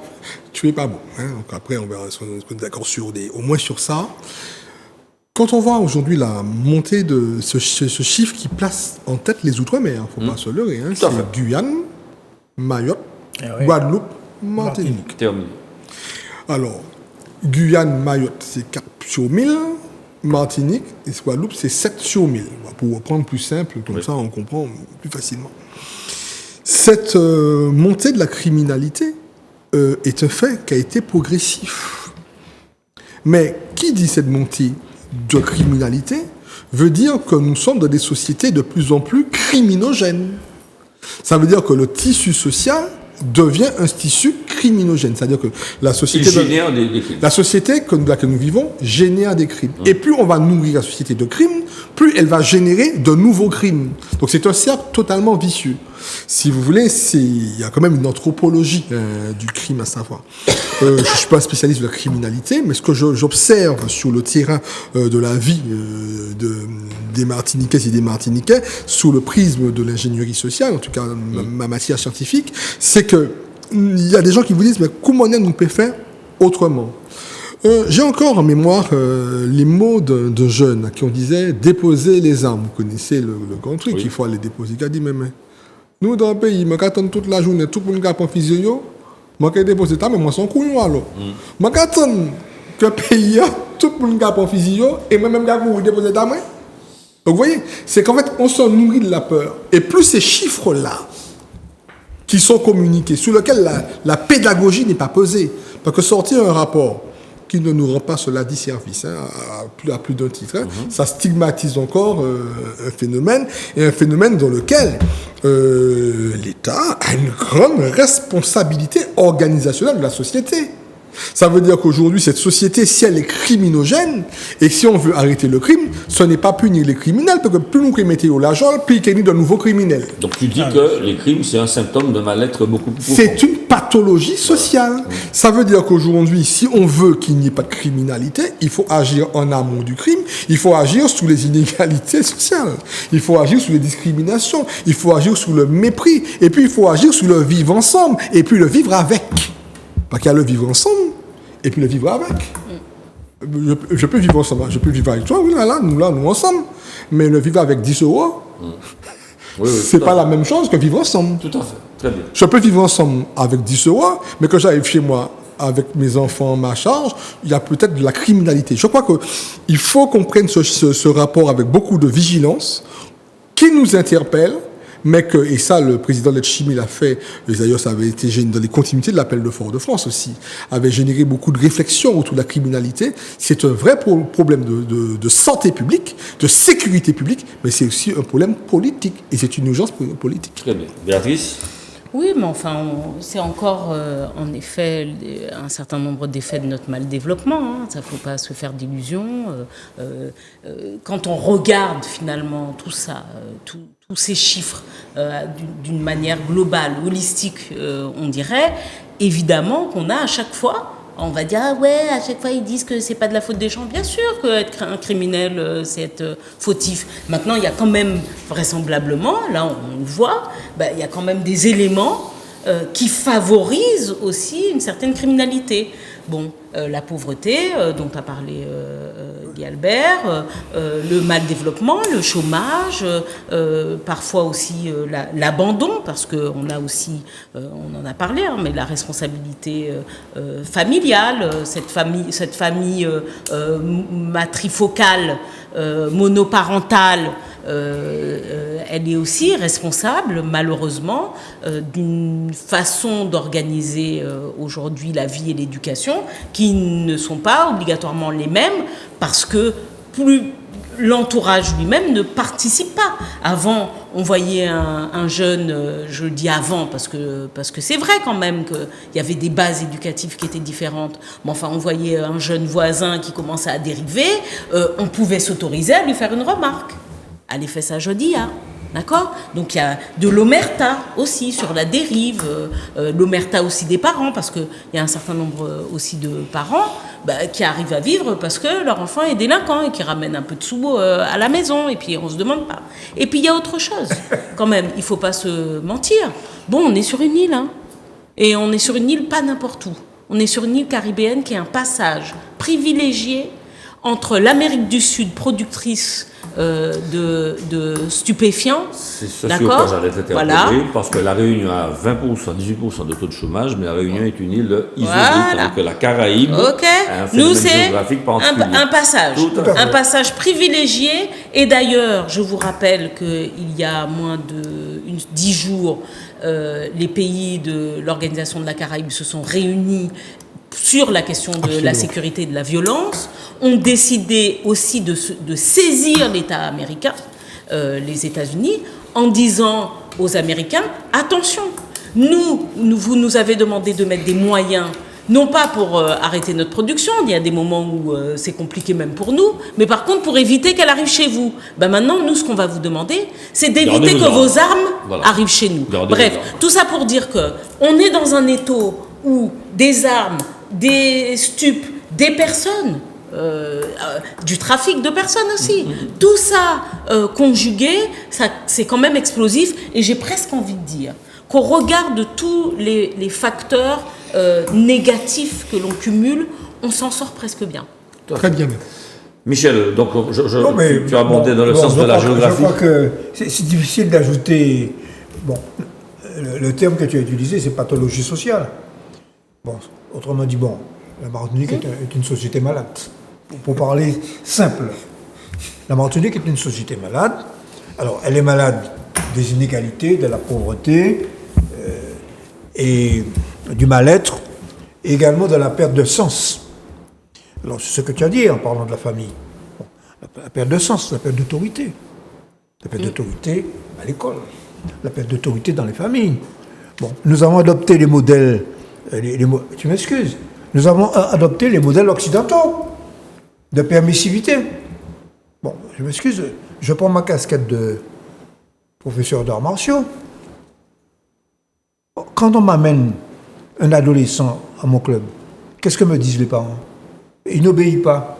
Tu es pas bon. Hein. Donc après, on verra si on est d'accord au moins sur ça. Quand on voit aujourd'hui la montée de ce chiffre qui place en tête les Outre-mer, il ne faut pas se leurrer, hein, c'est Guyane, Mayotte, Guadeloupe, Martinique. Terminé. Alors, Guyane, Mayotte, c'est 4 sur 1000, Martinique et Guadeloupe, c'est 7 sur 1000. Pour reprendre plus simple, comme ça on comprend plus facilement. Cette montée de la criminalité est un fait qui a été progressif. Mais qui dit cette montée de criminalité veut dire que nous sommes dans des sociétés de plus en plus criminogènes. Ça veut dire que le tissu social devient un tissu criminogène. C'est-à-dire que la société, des crimes. La société dans laquelle nous vivons génère des crimes. Et plus on va nourrir la société de crimes, plus elle va générer de nouveaux crimes. Donc c'est un cercle totalement vicieux. Si vous voulez, il y a quand même une anthropologie du crime à savoir. Je ne suis pas spécialiste de la criminalité, mais ce que j'observe sur le terrain de la vie des Martiniquaises et des Martiniquais, sous le prisme de l'ingénierie sociale, en tout cas ma matière scientifique, c'est qu'il y a des gens qui vous disent, mais comment nous pouvons faire autrement? J'ai encore en mémoire les mots d'un jeune à qui on disait « déposer les armes ». Vous connaissez le grand truc, il faut aller déposer. Il a dit « mais nous, dans le pays, je attends toute la journée, tout le monde a un fusil, je vais déposer ça, mais moi, je suis couillon alors. Je attends que le pays, tout le monde a un fusil, et moi-même, je vais déposer ça. Donc, vous voyez, c'est qu'en fait, on se nourrit de la peur. Et plus ces chiffres-là, qui sont communiqués, sur lesquels la pédagogie n'est pas pesée, parce que sortir un rapport qui ne nous rend pas, cela dit, service, à plus d'un titre. Ça stigmatise encore un phénomène, et un phénomène dans lequel l'État a une grande responsabilité organisationnelle de la société. Ça veut dire qu'aujourd'hui, cette société, si elle est criminogène, et si on veut arrêter le crime, ce n'est pas punir les criminels, parce que plus nous mettons au lajol, plus il y a de nouveaux criminels. Donc tu dis que les crimes, c'est un symptôme de mal-être beaucoup plus profond. C'est une pathologie sociale. Ça veut dire qu'aujourd'hui, si on veut qu'il n'y ait pas de criminalité, il faut agir en amont du crime, il faut agir sous les inégalités sociales, il faut agir sous les discriminations, il faut agir sous le mépris, et puis il faut agir sous le vivre ensemble, et puis le vivre avec. Parce qu'il y a le vivre ensemble, et puis le vivre avec. Je peux vivre ensemble, je peux vivre avec toi, oui, nous ensemble. Mais le vivre avec 10 euros, c'est pas la même chose que vivre ensemble. Tout à fait, très bien. Je peux vivre ensemble avec 10 euros, mais quand j'arrive chez moi avec mes enfants, ma charge, il y a peut-être de la criminalité. Je crois qu'il faut qu'on prenne ce rapport avec beaucoup de vigilance, qui nous interpelle, mais que, et ça, le président Letchimy l'a fait, et d'ailleurs, ça avait été dans les continuités de l'appel de Fort-de-France aussi, avait généré beaucoup de réflexions autour de la criminalité. C'est un vrai problème de santé publique, de sécurité publique, mais c'est aussi un problème politique, et c'est une urgence politique. Très bien. Béatrice ? Oui, mais enfin, c'est encore, en effet, un certain nombre d'effets de notre mal-développement. Ça ne faut pas se faire d'illusions. Quand on regarde, finalement, tout ça, tous ces chiffres, d'une manière globale, holistique, on dirait, évidemment qu'on a à chaque fois... On va dire, ah ouais, à chaque fois ils disent que c'est pas de la faute des gens. Bien sûr qu'être un criminel, c'est être fautif. Maintenant, il y a quand même, vraisemblablement, là on le voit, il y a quand même des éléments qui favorisent aussi une certaine criminalité. Bon, la pauvreté, dont a parlé Guy Albert, le mal développement, le chômage, parfois aussi l'abandon, parce qu'on a aussi, on en a parlé, hein, mais la responsabilité familiale, cette famille matrifocale, monoparentale, elle est aussi responsable, malheureusement, d'une façon d'organiser aujourd'hui la vie et l'éducation qui ne sont pas obligatoirement les mêmes, parce que plus l'entourage lui-même ne participe pas. Avant, on voyait un jeune, je le dis avant parce que c'est vrai quand même qu'il y avait des bases éducatives qui étaient différentes, mais enfin on voyait un jeune voisin qui commençait à dériver, on pouvait s'autoriser à lui faire une remarque. Elle fait ça jeudi, hein. D'accord ? Donc il y a de l'omerta aussi sur la dérive, l'omerta aussi des parents, parce qu'il y a un certain nombre aussi de parents qui arrivent à vivre parce que leur enfant est délinquant et qui ramène un peu de sous à la maison, et puis on se demande pas. Et puis il y a autre chose, quand même, il faut pas se mentir. Bon, on est sur une île, hein, et on est sur une île pas n'importe où. On est sur une île caribéenne qui est un passage privilégié entre l'Amérique du Sud, productrice de stupéfiants. C'est ce sur quoi j'allais t'interroger, parce que la Réunion a 20%, 18% de taux de chômage, mais la Réunion est une île isolée, tandis que la Caraïbe a un phénomène géographique particulier. Un passage privilégié. Et d'ailleurs, je vous rappelle qu'il y a moins de 10 jours, les pays de l'Organisation de la Caraïbe se sont réunis sur la question de la sécurité et de la violence, ont décidé aussi de saisir l'État américain, les États-Unis, en disant aux Américains, attention, vous nous avez demandé de mettre des moyens, non pas pour arrêter notre production, il y a des moments où c'est compliqué même pour nous, mais par contre pour éviter qu'elle arrive chez vous. Maintenant, nous, ce qu'on va vous demander, c'est d'éviter que vos armes arrivent chez nous. Bref, tout ça pour dire qu'on est dans un étau où des armes, des stupes, des personnes, du trafic de personnes aussi. Tout ça conjugué, c'est quand même explosif. Et j'ai presque envie de dire qu'au regard de tous les facteurs négatifs que l'on cumule, on s'en sort presque bien. Très bien. Michel, donc tu as abondé dans le sens de la géographie. Je crois que c'est difficile d'ajouter. Bon, le terme que tu as utilisé, c'est pathologie sociale. Bon, autrement dit, la Martinique est une société malade. Pour parler simple, la Martinique est une société malade. Alors, elle est malade des inégalités, de la pauvreté et du mal-être, et également de la perte de sens. Alors, c'est ce que tu as dit en parlant de la famille. La perte de sens, la perte d'autorité. La perte d'autorité à l'école, la perte d'autorité dans les familles. Bon, nous avons adopté les modèles. Tu m'excuses. Nous avons adopté les modèles occidentaux de permissivité. Bon, je m'excuse, je prends ma casquette de professeur d'arts martiaux. Quand on m'amène un adolescent à mon club, qu'est-ce que me disent les parents? Il n'obéit pas.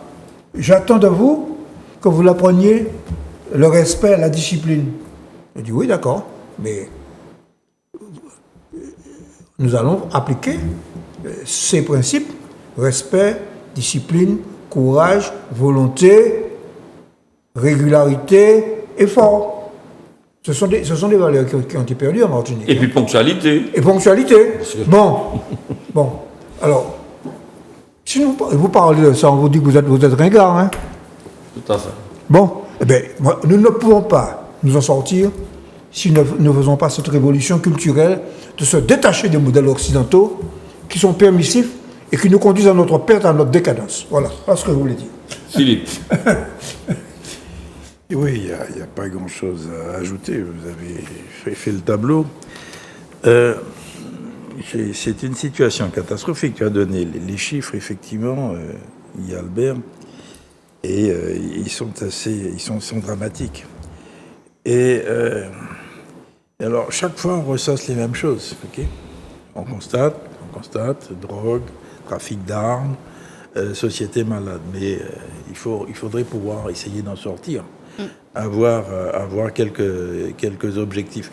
J'attends de vous que vous l'appreniez le respect, la discipline. Je dis oui, d'accord, mais nous allons appliquer ces principes, respect, discipline, courage, volonté, régularité, effort. Ce sont des valeurs qui ont été perdues en Martinique. Et puis ponctualité. Et ponctualité. Bon. Alors, si vous parlez de ça, on vous dit que vous êtes ringard, hein? Tout à fait. Bon, eh bien, nous ne pouvons pas nous en sortir si nous ne faisons pas cette révolution culturelle de se détacher des modèles occidentaux qui sont permissifs et qui nous conduisent à notre perte, à notre décadence. Voilà ce que je voulais dire. Philippe. Oui, il n'y a pas grand-chose à ajouter. Vous avez fait le tableau. C'est une situation catastrophique. Tu as donné les chiffres, effectivement, Guy Albert, et ils sont dramatiques. Et alors, chaque fois, on ressasse les mêmes choses. Okay, on constate, drogue, trafic d'armes, société malade. Mais il faudrait pouvoir essayer d'en sortir, avoir quelques objectifs.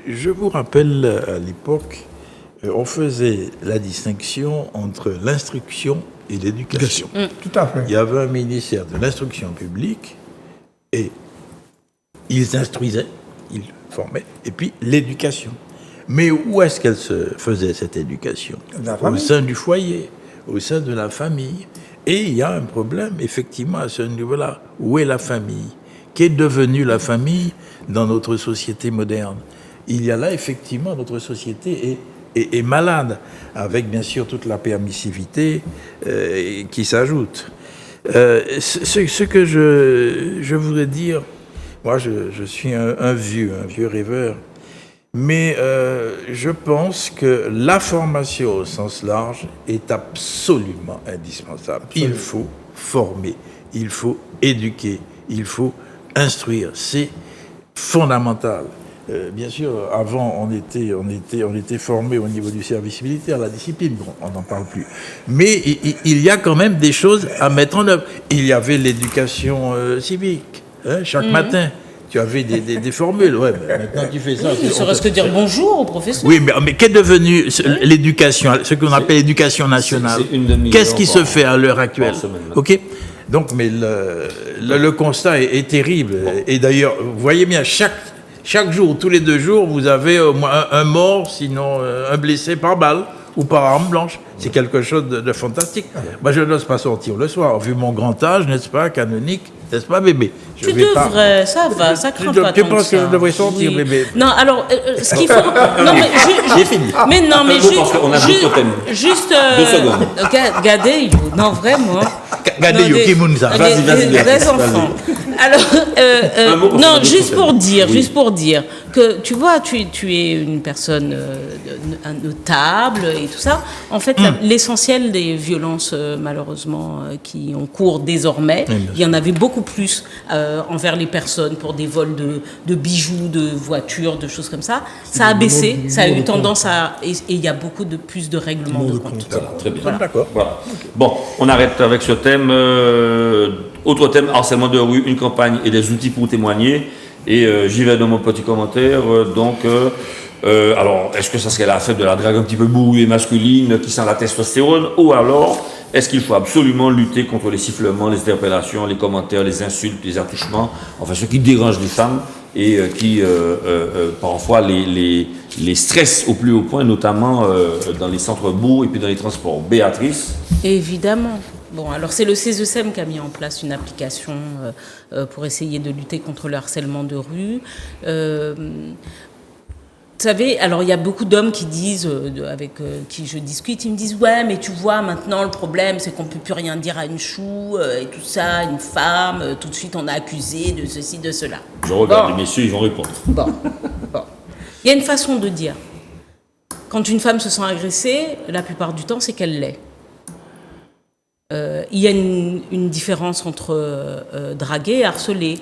Je vous rappelle, à l'époque, on faisait la distinction entre l'instruction et l'éducation. Tout à fait. Il y avait un ministère de l'instruction publique et ils instruisaient, ils formaient, et puis l'éducation. Mais où est-ce qu'elle se faisait, cette éducation? Au sein du foyer, au sein de la famille. Et il y a un problème, effectivement, à ce niveau-là. Où est la famille? Qu'est devenue la famille dans notre société moderne? Il y a là, effectivement, notre société est malade, avec bien sûr toute la permissivité qui s'ajoute. Ce que je voudrais dire, moi je suis un vieux rêveur, mais je pense que la formation au sens large est absolument indispensable. Il faut former, il faut éduquer, il faut instruire, c'est fondamental. Bien sûr, avant, on était formé au niveau du service militaire, la discipline, bon, on n'en parle plus. Mais il y a quand même des choses à mettre en œuvre. Il y avait l'éducation civique, hein, chaque matin. Tu avais des formules, ouais, mais maintenant tu fais ça. Ne serait-ce que dire bonjour au professeur. Oui, mais qu'est devenue l'éducation, ce qu'on appelle l'éducation nationale? Qu'est-ce qui se fait à l'heure actuelle? Ok. Donc, mais le constat est terrible. Et d'ailleurs, vous voyez bien, chaque jour, tous les 2 jours, vous avez au moins un mort, sinon un blessé par balle ou par arme blanche. C'est quelque chose de fantastique. Moi, je n'ose pas sortir le soir, vu mon grand âge, n'est-ce pas, canonique, n'est-ce pas, bébé? Tu devrais, ça va, ça craint pas tant que ça. Tu penses que je devrais sortir, bébé? Non, alors, ce qu'il faut... Non, mais j'ai fini. Mais non, mais juste... 2 secondes. Regardez, non, vraiment. Regardez, Yokimunza. Vas-y. Des enfants. Alors, non, juste pour dire que, tu vois, tu es une personne notable et tout ça. En fait, l'essentiel des violences, malheureusement, qui ont cours désormais, il y en avait beaucoup plus envers les personnes pour des vols de bijoux, de voitures, de choses comme ça. Ça a baissé, ça a eu tendance à... Et il y a beaucoup plus de règlements de compte. Très bien. Voilà. D'accord. Voilà. Bon, on arrête avec ce thème. Autre thème, harcèlement de rue, une campagne et des outils pour témoigner. Et j'y vais dans mon petit commentaire. Alors, est-ce que ça serait la fête de la drague un petit peu bourrue et masculine qui sent la testostérone, ou alors est-ce qu'il faut absolument lutter contre les sifflements, les interpellations, les commentaires, les insultes, les attouchements, enfin ce qui dérange les femmes et qui parfois les stress au plus haut point, notamment dans les centres-bourgs et puis dans les transports. Béatrice? Évidemment. Bon, alors c'est le CESEM qui a mis en place une application pour essayer de lutter contre le harcèlement de rue. Vous savez, alors il y a beaucoup d'hommes qui disent, avec qui je discute, ils me disent « Ouais, mais tu vois, maintenant le problème, c'est qu'on ne peut plus rien dire à une chou et tout ça, une femme, tout de suite on a accusé de ceci, de cela. » Je regarde les messieurs, ils vont répondre. Bon. Il y a une façon de dire. Quand une femme se sent agressée, la plupart du temps, c'est qu'elle l'est. Il y a une différence entre draguer et harceler.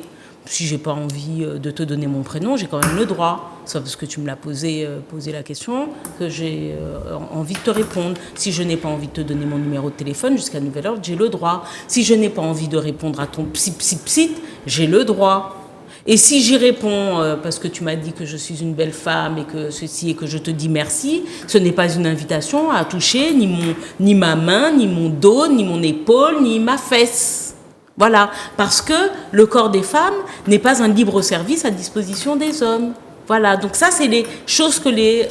Si j'ai pas envie de te donner mon prénom, j'ai quand même le droit. Sauf parce que tu me l'as posé la question, que j'ai envie de te répondre. Si je n'ai pas envie de te donner mon numéro de téléphone jusqu'à nouvel ordre, j'ai le droit. Si je n'ai pas envie de répondre à ton psit, j'ai le droit. Et si j'y réponds parce que tu m'as dit que je suis une belle femme et que ceci et que je te dis merci, ce n'est pas une invitation à toucher ni ma main, ni mon dos, ni mon épaule, ni ma fesse. Voilà, parce que le corps des femmes n'est pas un libre service à disposition des hommes. Voilà, donc ça, c'est les choses que les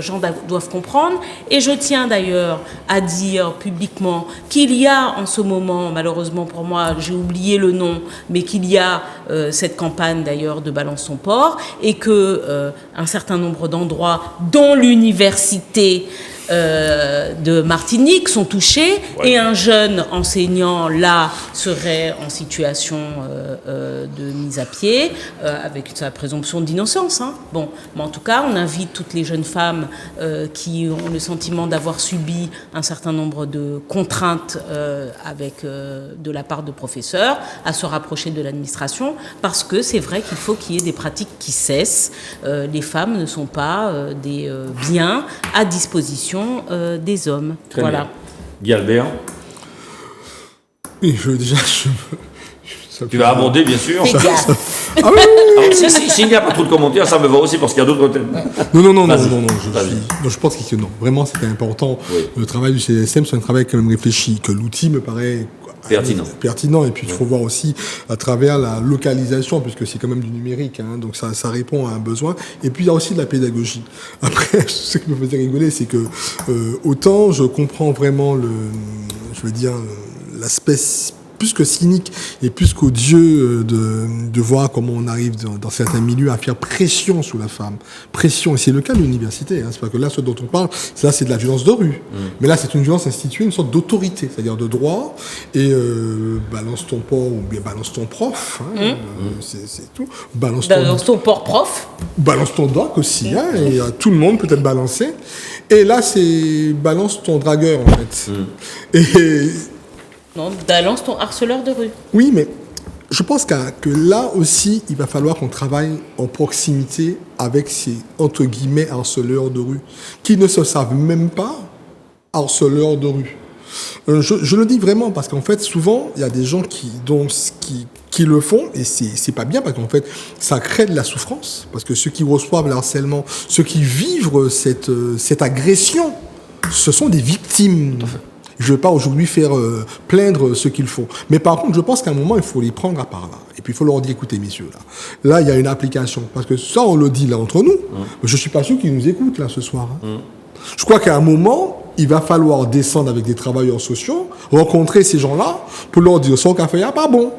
gens doivent comprendre. Et je tiens d'ailleurs à dire publiquement qu'il y a en ce moment, malheureusement pour moi, j'ai oublié le nom, mais qu'il y a cette campagne d'ailleurs de Balance ton port et que un certain nombre d'endroits, dont l'université de Martinique, sont touchés, ouais. Et un jeune enseignant là serait en situation de mise à pied avec sa présomption d'innocence. Hein. Bon, mais en tout cas, on invite toutes les jeunes femmes qui ont le sentiment d'avoir subi un certain nombre de contraintes de la part de professeurs à se rapprocher de l'administration, parce que c'est vrai qu'il faut qu'il y ait des pratiques qui cessent. Les femmes ne sont pas des biens à disposition des hommes. Très voilà. Bien. Guy Albert. Oui, tu vas aborder, bien sûr. Ah oui, Alors, s'il n'y a pas trop de commentaires, ça me va aussi parce qu'il y a d'autres thèmes. Non, Vas-y. je pense que non. Vraiment, c'était important. Oui. Le travail du CSM, c'est un travail quand même réfléchi, que l'outil me paraît pertinent. Et puis, il faut voir aussi à travers la localisation, puisque c'est quand même du numérique, hein, donc ça répond à un besoin. Et puis, il y a aussi de la pédagogie. Après, ce qui me faisait rigoler, c'est que autant je comprends vraiment l'aspect plus que cynique et plus qu'odieux de voir comment on arrive dans certains milieux à faire pression sur la femme. Pression, et c'est le cas de l'université. Hein. C'est pas que là, ce dont on parle, c'est de la violence de rue. Mais là, c'est une violence instituée, une sorte d'autorité, c'est-à-dire de droit. Et balance ton porc ou bien balance ton prof. Hein, c'est tout. Balance ton port prof. Balance ton doc aussi. Hein, et tout le monde peut être balancé. Et là, c'est balance ton dragueur, en fait. Et... Non, balance ton harceleur de rue. Oui, mais je pense que là aussi, il va falloir qu'on travaille en proximité avec ces, entre guillemets, harceleurs de rue, qui ne se savent même pas harceleurs de rue. Je le dis vraiment parce qu'en fait, souvent, il y a des gens qui le font et c'est pas bien parce qu'en fait, ça crée de la souffrance. Parce que ceux qui reçoivent le harcèlement, ceux qui vivent cette agression, ce sont des victimes. Je ne vais pas aujourd'hui faire plaindre ceux qui le font. Mais par contre, je pense qu'à un moment, il faut les prendre à part là. Et puis, il faut leur dire, écoutez, messieurs, là, il y a une application. Parce que ça, on le dit là entre nous. Mais je ne suis pas sûr qu'ils nous écoutent là ce soir. Hein. Je crois qu'à un moment, il va falloir descendre avec des travailleurs sociaux, rencontrer ces gens-là pour leur dire son café n'est pas bon.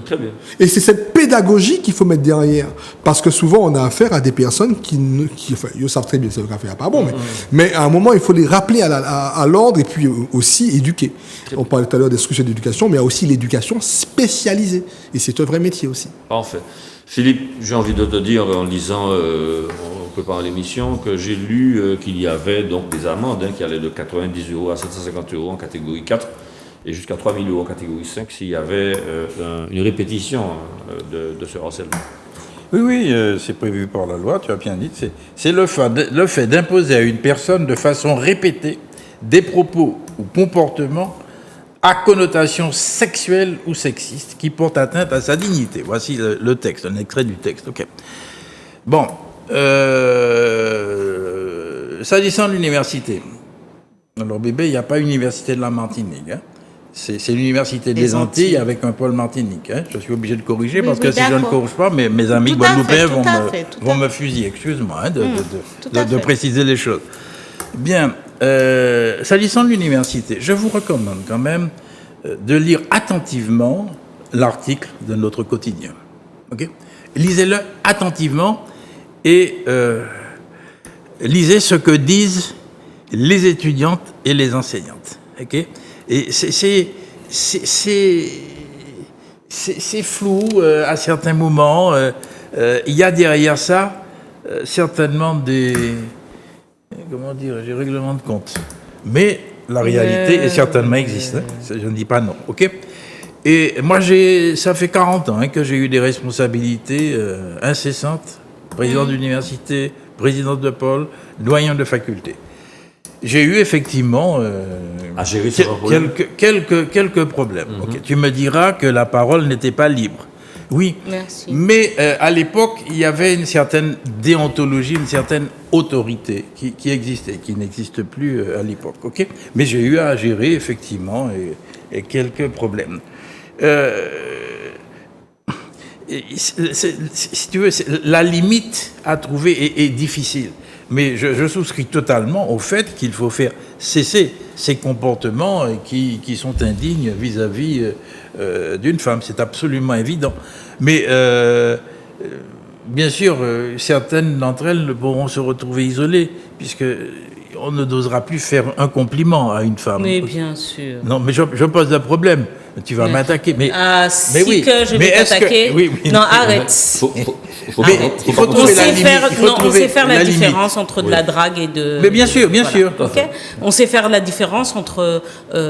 Très bien. Et c'est cette pédagogie qu'il faut mettre derrière. Parce que souvent, on a affaire à des personnes qui ils savent très bien que le café n'est pas bon, mais à un moment, il faut les rappeler à l'ordre et puis aussi éduquer. On parlait tout à l'heure des structures d'éducation, mais il y a aussi l'éducation spécialisée. Et c'est un vrai métier aussi. Parfait. Philippe, j'ai envie de te dire, en lisant, en préparant l'émission, que j'ai lu qu'il y avait donc des amendes qui allaient de 90 € à 750 € en catégorie 4 et jusqu'à 3 000 € en catégorie 5 s'il y avait une répétition de ce harcèlement. Oui, c'est prévu par la loi, tu as bien dit. C'est le fait d'imposer à une personne de façon répétée des propos ou comportements à connotation sexuelle ou sexiste qui portent atteinte à sa dignité. Voici le texte, un extrait du texte. Okay. Bon, s'agissant de l'université, alors bébé, il n'y a pas université de la Martinique. Hein. C'est l'université des Antilles avec un pôle Martinique. Hein. Je suis obligé de corriger parce que si je ne corrige pas, mes amis guadeloupéens vont me fusiller. Excuse-moi de préciser les choses. Bien, s'agissant de l'université, je vous recommande quand même de lire attentivement l'article de notre quotidien. Okay? Lisez-le attentivement et lisez ce que disent les étudiantes et les enseignantes. Okay? Et c'est flou à certains moments. Il y a derrière ça certainement des règlements de compte. Mais la réalité est certainement existe. Hein. Je ne dis pas non. Ok. Et moi, ça fait 40 ans que j'ai eu des responsabilités incessantes. Président d'université, président de pôle, doyen de faculté. J'ai eu effectivement à gérer quelques problèmes. Okay. Tu me diras que la parole n'était pas libre. Oui, merci. Mais à l'époque, il y avait une certaine déontologie, une certaine autorité qui existait, qui n'existe plus à l'époque. Okay, mais j'ai eu à gérer effectivement et quelques problèmes. Si tu veux, la limite à trouver est difficile. Mais je souscris totalement au fait qu'il faut faire cesser ces comportements qui sont indignes vis-à-vis d'une femme. C'est absolument évident. Mais bien sûr, certaines d'entre elles pourront se retrouver isolées, puisque on ne dosera plus faire un compliment à une femme. Mais bien sûr. Non, mais je pose un problème. Tu vas m'attaquer. Mais oui. Que je vais t'attaquer. Oui. Non, arrête. Il faut trouver la limite. On sait faire la différence entre de la drague et de... Mais bien sûr. Okay. On sait faire la différence entre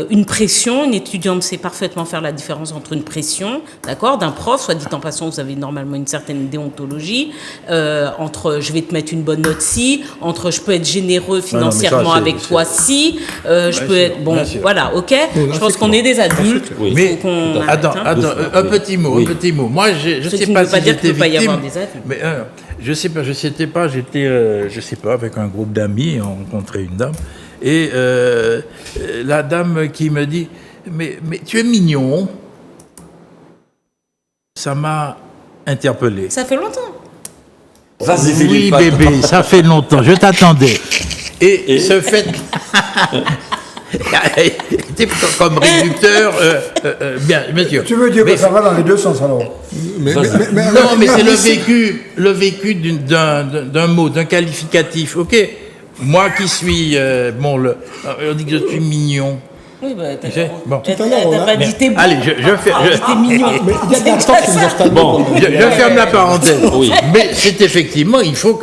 une pression. Une étudiante sait parfaitement faire la différence entre une pression, d'accord, d'un prof, soit dit en passant, vous avez normalement une certaine déontologie, entre je vais te mettre une bonne note si, entre je peux être généreux financièrement avec toi si, je peux être... Bon, voilà, ok. Je pense qu'on est des adultes. Mais faut qu'on attends, arrête, hein. un petit mot, Oui. un petit mot. Moi, je Ce sais qui pas ne veut pas si dire qu'il j'étais ne peut pas y victime. avoir des avis. Mais je sais pas, j'étais, je sais pas, avec un groupe d'amis, on rencontrait une dame, et la dame qui me dit, mais tu es mignon. Ça m'a interpellé. Ça fait longtemps. Vas-y, Oui, Philippe. bébé, ça fait longtemps, je t'attendais. Et ce fait. T'es comme réducteur, bien, monsieur. Tu veux dire Mais- que ça va dans les deux sens alors? Non, mais c'est le vécu d'un mot, d'un qualificatif. Ok, moi qui suis, on dit que je suis mignon. Oui, bah, Tu sais, bon. t'as à l'heure, on a- pas dit t'es beau. Allez, je fais. T'es mignon. Mais il y a des temps qui nous installent Bon. Je ferme la parenthèse. Oui. Mais c'est effectivement, il faut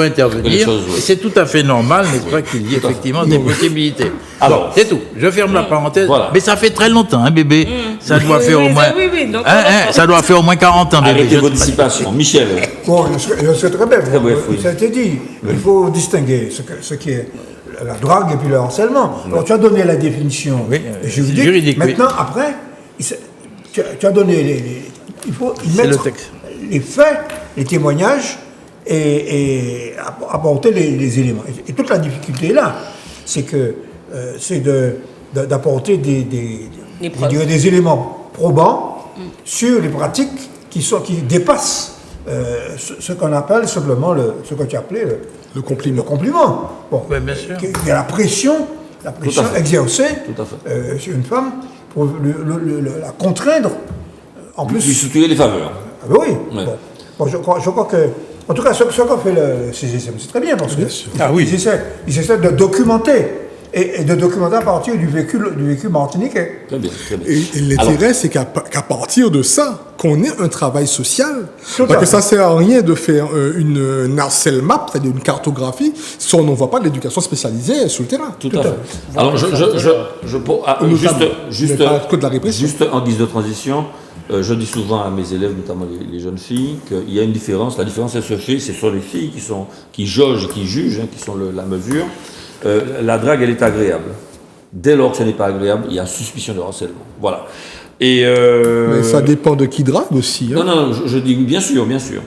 intervenir. Les choses, oui. Et c'est tout à fait normal, n'est-ce pas, qu'il y ait effectivement des possibilités. Alors. Bon, c'est tout. Je ferme la parenthèse. Voilà. Mais ça fait très longtemps, hein, bébé. Ça doit Oui, faire oui, au moins. ça, oui, donc, Ça doit faire au moins 40 ans, bébé. Arrêtez Je- vos dissipations. Michel. Bon, je sais très bien. Très bref, oui. Ça a été dit. Il faut distinguer ce qui est la drague et puis le harcèlement. Alors, tu as donné la définition Oui, juridique. oui. Maintenant, après, tu as donné il faut y C'est le mettre texte. les faits, les témoignages et apporter les éléments. Et toute la difficulté est là, c'est que c'est d'apporter Les je preuves. dirais des éléments probants sur les pratiques qui dépassent ce qu'on appelle simplement ce que tu appelais Le compliment. le compliment. Bon, Ouais, bien sûr. Il y a la pression Tout à fait. exercée Tout à fait. sur une femme pour la contraindre. En Lui plus, soutirer les faveurs. ah ben oui. Ouais. Bon, je crois que, en tout cas, ce qu'a fait le CGCM, c'est très bien parce que Ah oui. ils essaient de documenter et de documenter à partir du vécu martiniquais. Très bien, très bien. Et l'intérêt, c'est qu'à partir de ça, qu'on ait un travail social, Tout à parce que fait. ça sert à rien de faire une Narcel map, c'est-à-dire une cartographie, si on n'envoie pas de l'éducation spécialisée sur le terrain. Tout à fait. Alors, juste Mais pas que de la répression. juste en guise de transition, je dis souvent à mes élèves, notamment les jeunes filles, qu'il y a une différence. La différence, elle se fait, c'est sur les filles qui jaugent, qui jugent, qui sont la mesure. La drague, elle est agréable. Dès lors que ce n'est pas agréable, il y a suspicion de harcèlement. Voilà. Et Mais ça dépend de qui drague aussi. Hein. non, je dis bien sûr, bien sûr.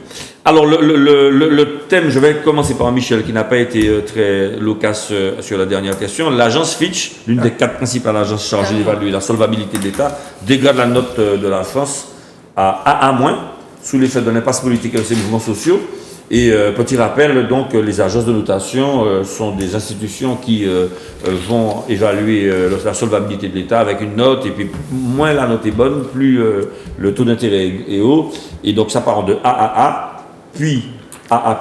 Alors le thème, je vais commencer par Michel qui n'a pas été très loquace sur la dernière question. L'agence Fitch, l'une des 4 principales agences chargées d'évaluer la solvabilité de l'État, dégrade la note de la France à AA-, sous l'effet de l'impasse politique et de ses mouvements sociaux. Et petit rappel, donc, les agences de notation sont des institutions qui vont évaluer la solvabilité de l'État avec une note, et puis moins la note est bonne, plus le taux d'intérêt est haut. Et donc ça part de AAA, puis AA+,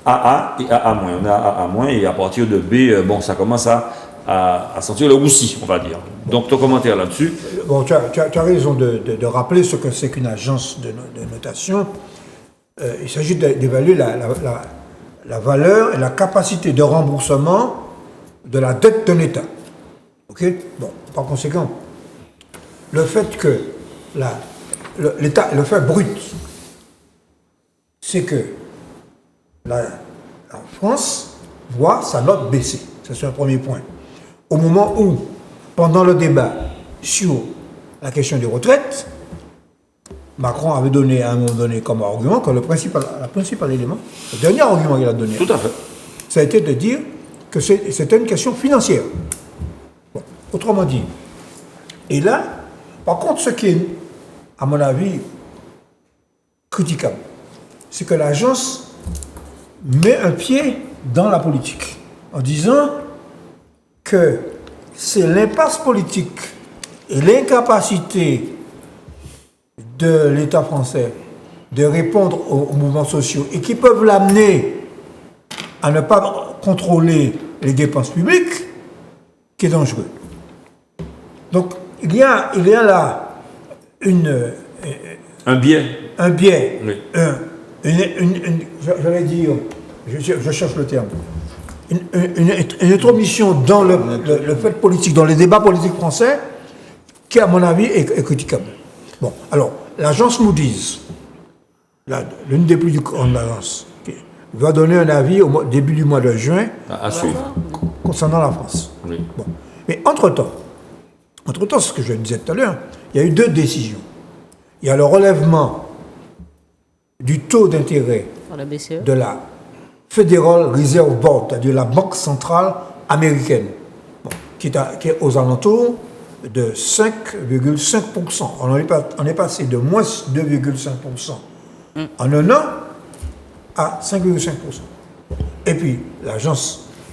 AA et AA-. On a AA-, et à partir de B, bon, ça commence à sentir le roussi, on va dire. Donc ton commentaire là-dessus. Bon, tu as raison de rappeler ce que c'est qu'une agence de notation. Il s'agit d'évaluer la valeur et la capacité de remboursement de la dette d'un État. Ok. Bon, par conséquent, le fait que l'État, le fait brut, c'est que la France voit sa note baisser. Ça, c'est un premier point. Au moment où, pendant le débat sur la question des retraites, Macron avait donné à un moment donné comme argument que le principal élément, le dernier argument qu'il a donné, Tout à fait. ça a été de dire que c'était une question financière. Bon, autrement dit. Et là, par contre, ce qui est, à mon avis, critiquable, c'est que l'agence met un pied dans la politique en disant que c'est l'impasse politique et l'incapacité de l'État français de répondre aux mouvements sociaux et qui peuvent l'amener à ne pas contrôler les dépenses publiques qui est dangereux. Donc il y a là Un biais. un biais, Oui. j'allais dire, je cherche le terme, une intromission dans le fait politique, dans les débats politiques français, qui, à mon avis, est critiquable. Bon, alors, l'agence Moody's, l'une des plus grandes agences, va donner un avis au début du mois de juin À suivre. concernant la France. Oui. Bon. Mais entre-temps, Entre-temps, ce que je disais tout à l'heure, il y a eu 2 décisions. Il y a le relèvement du taux d'intérêt Par la BCE. de la Federal Reserve Board, c'est-à-dire la Banque centrale américaine, bon, qui est aux alentours de 5,5%. On est passé de moins 2,5% en un an à 5,5%. Et puis,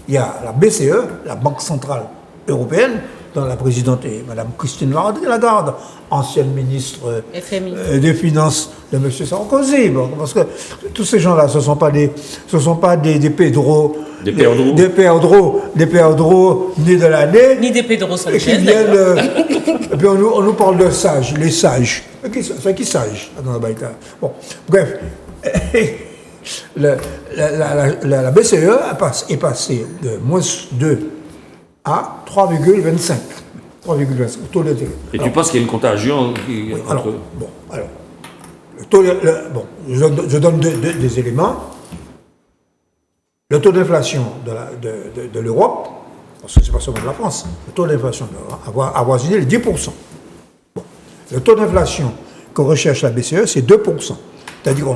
il y a la BCE, la Banque centrale européenne, dont la présidente est Mme Christine Lagarde, ancienne ministre FMI. des Finances de M. Sarkozy. Bon, parce que tous ces gens-là, ce ne sont pas des Pedro, Des perdreaux. des perdreaux nés de l'année. Ni des Pedro Et qui Sanchez. viennent, et puis on nous parle de sages, les sages. C'est qui sage dans la Baïka. Bon, bref, la BCE est passée de moins 2 à 3,25. 3,25, taux d'intérêt. Et tu penses qu'il y a une contagion Alors, entre... le taux je donne des éléments. Le taux d'inflation de l'Europe, parce que ce n'est pas seulement de la France, le taux d'inflation a avoisiné les 10%. Bon. Le taux d'inflation que recherche la BCE, c'est 2%. C'est-à-dire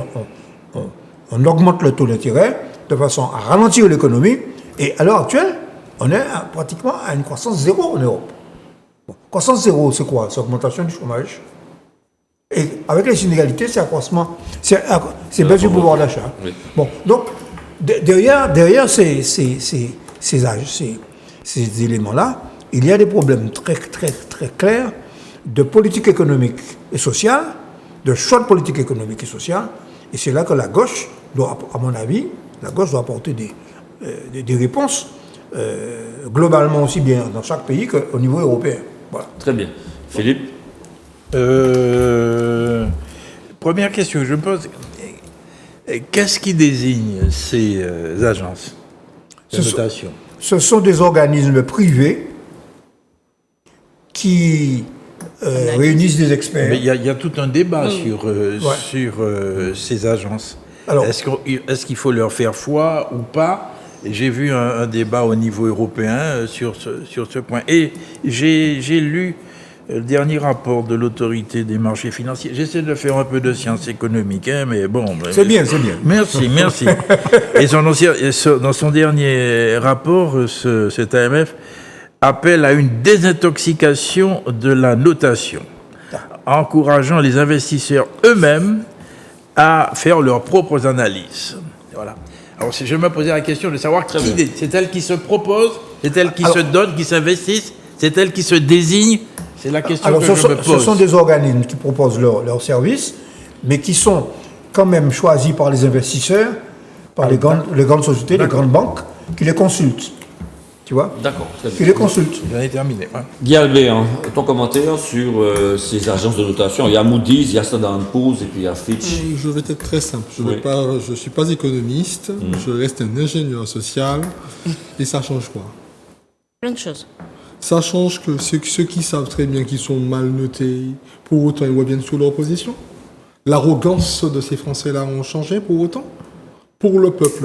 on augmente le taux d'intérêt de façon à ralentir l'économie, et à l'heure actuelle, on est pratiquement à une croissance zéro en Europe. Bon. Croissance zéro, c'est quoi? C'est augmentation du chômage. Et avec les inégalités, c'est accroissement, c'est baisse du pouvoir d'achat. Oui. Bon, donc, derrière ces éléments-là, il y a des problèmes très, très, très clairs de politique économique et sociale, de choix de politique économique et sociale, et c'est là que la gauche doit, à mon avis, apporter des réponses globalement aussi bien dans chaque pays qu'au niveau européen. Voilà. Très bien. Philippe? Première question que je me pose, qu'est-ce qui désigne ces agences de notation? Ce sont des organismes privés qui réunissent des experts. Mais il y a tout un débat sur ces agences. Alors, est-ce qu'il faut leur faire foi ou pas? J'ai vu un débat au niveau européen sur ce point. Et j'ai lu le dernier rapport de l'autorité des marchés financiers. J'essaie de faire un peu de sciences économiques, hein, mais bon... c'est bien, c'est bien. Merci. Et dans son dernier rapport, cet AMF appelle à une désintoxication de la notation, encourageant les investisseurs eux-mêmes à faire leurs propres analyses. Voilà. Alors, je me posais la question de savoir c'est elle qui se propose, c'est elle qui se donne, qui s'investissent, c'est elle qui se désigne. C'est la question que je me pose. Ce sont des organismes qui proposent leurs services, mais qui sont quand même choisis par les investisseurs, par les grandes sociétés, les grandes banques, qui les consultent. Tu vois? D'accord, très bien. Qui les consultent. J'en ai terminé. Ouais. Guy Albert, ton commentaire sur ces agences de notation. Il y a Moody's, il y a Standard & Poor's et puis il y a Fitch. Je vais être très simple. Je ne suis pas économiste, je reste un ingénieur social. Et ça change quoi? Plein de choses. Ça change que ceux qui savent très bien qu'ils sont mal notés, pour autant ils reviennent sur leur position. L'arrogance de ces Français-là ont changé pour autant. Pour le peuple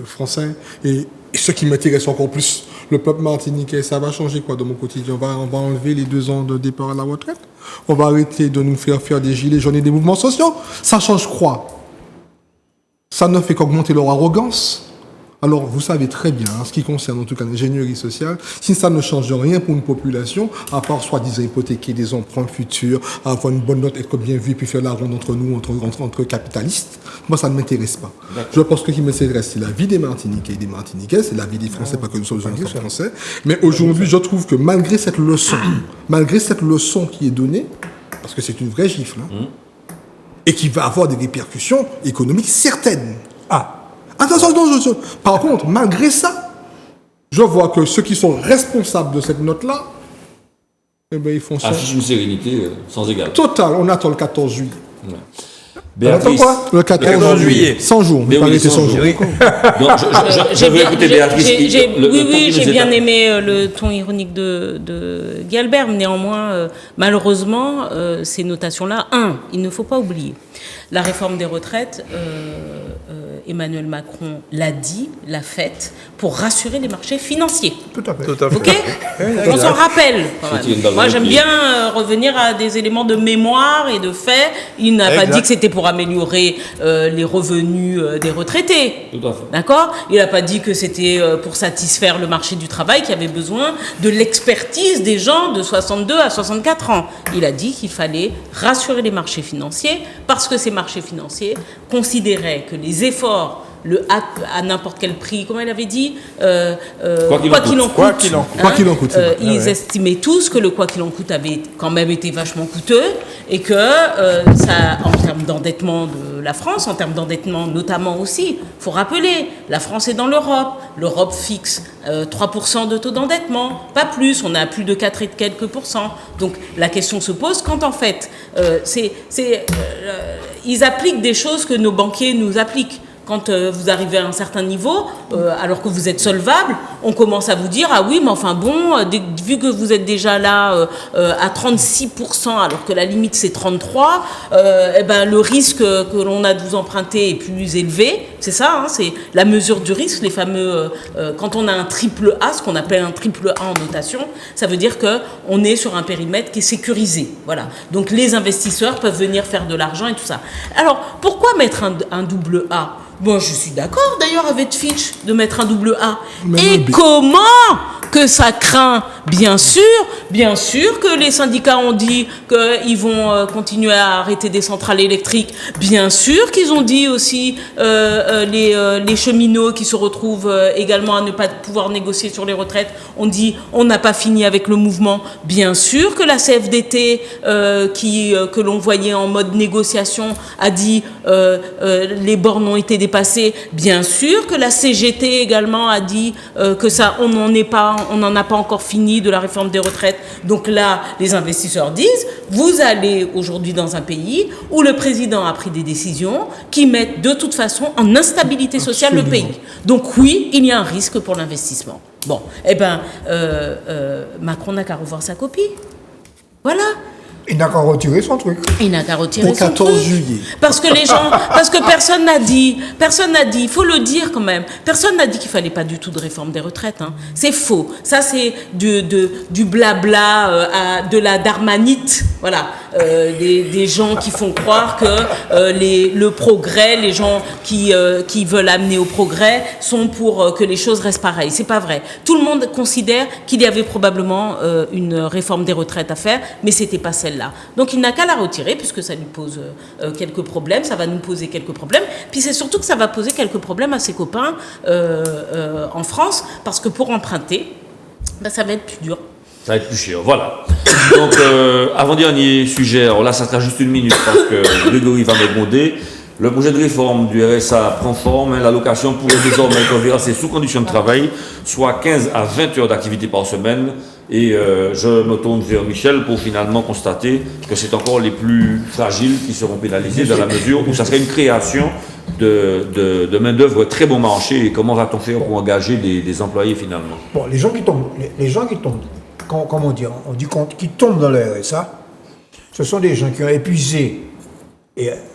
français et ce qui m'intéresse encore plus, le peuple martiniquais, ça va changer quoi dans mon quotidien? On va enlever les 2 ans de départ à la retraite. On va arrêter de nous faire des gilets jaunes et des mouvements sociaux. Ça change quoi? Ça ne fait qu'augmenter leur arrogance. Alors, vous savez très bien, en ce qui concerne en tout cas l'ingénierie sociale, si ça ne change rien pour une population, à part soi-disant hypothéquer des emprunts futurs, avoir une bonne note, être bien vu, puis faire la ronde entre nous, entre capitalistes, moi ça ne m'intéresse pas. Je pense que ce qui m'intéresse, c'est la vie des Martiniquais et des Martiniquais, c'est la vie des Français, pas que nous sommes français. Mais aujourd'hui, je trouve que malgré cette leçon qui est donnée, parce que c'est une vraie gifle, et qui va avoir des répercussions économiques certaines. Attention, par contre, malgré ça, je vois que ceux qui sont responsables de cette note-là, eh ben, ils font ça. Affiche une sérénité sans égale. Total, on attend le 14 juillet. Ouais. Béatrice, le 14 juillet. 100 jours. Mais oui, 100 jours. Donc, je veux écouter Béatrice. J'ai bien aimé le ton ironique de Guy Albert. Néanmoins, malheureusement, ces notations-là, il ne faut pas oublier. La réforme des retraites Emmanuel Macron l'a dit, l'a fait, pour rassurer les marchés financiers. Tout à fait. Tout à fait. Ok. On s'en rappelle. Quand même. C'était une balle Moi, dans le j'aime pied. bien revenir à des éléments de mémoire et de faits. Il n'a pas Exact. dit que c'était pour améliorer les revenus des retraités. Tout à fait. D'accord. Il n'a pas dit que c'était pour satisfaire le marché du travail qui avait besoin de l'expertise des gens de 62 à 64 ans. Il a dit qu'il fallait rassurer les marchés financiers parce que ces marchés financiers considéraient que les efforts à n'importe quel prix, comment il avait dit, quoi qu'il en coûte. Quoi qu'il en coûte. Quoi qu'il en coûte, c'est vrai. Ils estimaient tous que le quoi qu'il en coûte avait quand même été vachement coûteux et que ça, en termes d'endettement de la France, en termes d'endettement notamment aussi, faut rappeler, la France est dans l'Europe. L'Europe fixe 3% de taux d'endettement, pas plus. On est à plus de 4 et quelques pourcents. Donc la question se pose quand en fait, ils appliquent des choses que nos banquiers nous appliquent. Quand vous arrivez à un certain niveau, alors que vous êtes solvable, on commence à vous dire « Ah oui, mais enfin bon, vu que vous êtes déjà là à 36%, alors que la limite c'est 33%, eh ben, le risque que l'on a de vous emprunter est plus élevé. » C'est ça, hein, c'est la mesure du risque, les fameux... quand on a un triple A, ce qu'on appelle un triple A en notation, ça veut dire qu'on est sur un périmètre qui est sécurisé. Voilà. Donc les investisseurs peuvent venir faire de l'argent et tout ça. Alors, pourquoi mettre un double A ? Bon, je suis d'accord d'ailleurs avec Fitch de mettre un double A. Mais Et non, mais- comment que ça craint? Bien sûr que les syndicats ont dit qu'ils vont continuer à arrêter des centrales électriques. Bien sûr qu'ils ont dit aussi les cheminots qui se retrouvent également à ne pas pouvoir négocier sur les retraites. On dit on n'a pas fini avec le mouvement. Bien sûr que la CFDT que l'on voyait en mode négociation a dit les bornes ont été dépassées. Bien sûr que la CGT également a dit que ça on n'en a pas encore fini de la réforme des retraites. Donc là, les investisseurs disent, vous allez aujourd'hui dans un pays où le président a pris des décisions qui mettent de toute façon en instabilité sociale le pays. Donc oui, il y a un risque pour l'investissement. Bon, eh ben, Macron n'a qu'à revoir sa copie. Voilà. Il n'a qu'à retirer son truc. Il n'a qu'à retirer Au son 14 truc. juillet. Parce que personne n'a dit, il faut le dire quand même, personne n'a dit qu'il fallait pas du tout de réforme des retraites. Hein. C'est faux. Ça, c'est du blabla, de la darmanite. Voilà. Des gens qui font croire que le progrès, les gens qui veulent amener au progrès sont pour que les choses restent pareilles. C'est pas vrai. Tout le monde considère qu'il y avait probablement une réforme des retraites à faire, mais c'était pas celle-là. Donc il n'a qu'à la retirer puisque ça lui pose quelques problèmes, ça va nous poser quelques problèmes. Puis c'est surtout que ça va poser quelques problèmes à ses copains en France parce que pour emprunter, ben, ça va être plus dur. Ça va être plus cher, voilà. Donc, avant-dernier sujet, alors là, ça sera juste une minute parce que Grégory va me gronder. Le projet de réforme du RSA prend forme. Hein, l'allocation pourrait désormais être versée sous condition de travail, soit 15 à 20 heures d'activité par semaine. Et je me tourne vers Michel pour finalement constater que c'est encore les plus fragiles qui seront pénalisés dans la mesure où ça serait une création de main-d'œuvre très bon marché. Et comment va-t-on faire pour engager des employés finalement? Bon, les gens qui tombent, comment dire, on dit qui tombent dans le RSA, ce sont des gens qui ont épuisé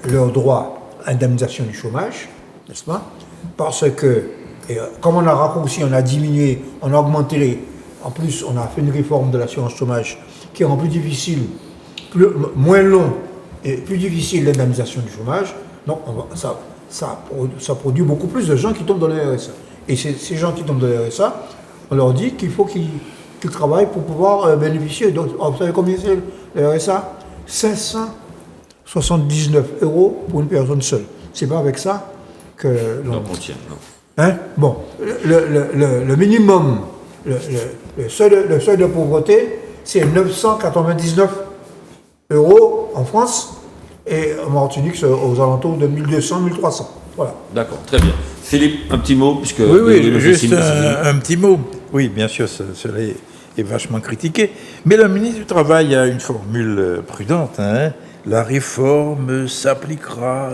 leur droit à indemnisation du chômage, n'est-ce pas? Parce que, comme on a raccourci, on a diminué, on a augmenté en plus, on a fait une réforme de l'assurance chômage qui rend plus difficile, moins long et plus difficile l'indemnisation du chômage. Donc, ça produit beaucoup plus de gens qui tombent dans le RSA. Et ces gens qui tombent dans le RSA, on leur dit qu'il faut qu'ils travaillent pour pouvoir bénéficier. Donc, vous savez combien c'est le RSA? 579 € pour une personne seule. C'est pas avec ça que l'on... Non, on tient, non. Hein? Bon, le minimum, le seuil de pauvreté, c'est 999 € en France et en Martinique, c'est aux alentours de 1200, 1300. Voilà. D'accord, très bien. Philippe, un petit mot puisque Oui, juste un petit mot. Oui, bien sûr, cela est vachement critiqué. Mais le ministre du Travail a une formule prudente. Hein. La réforme s'appliquera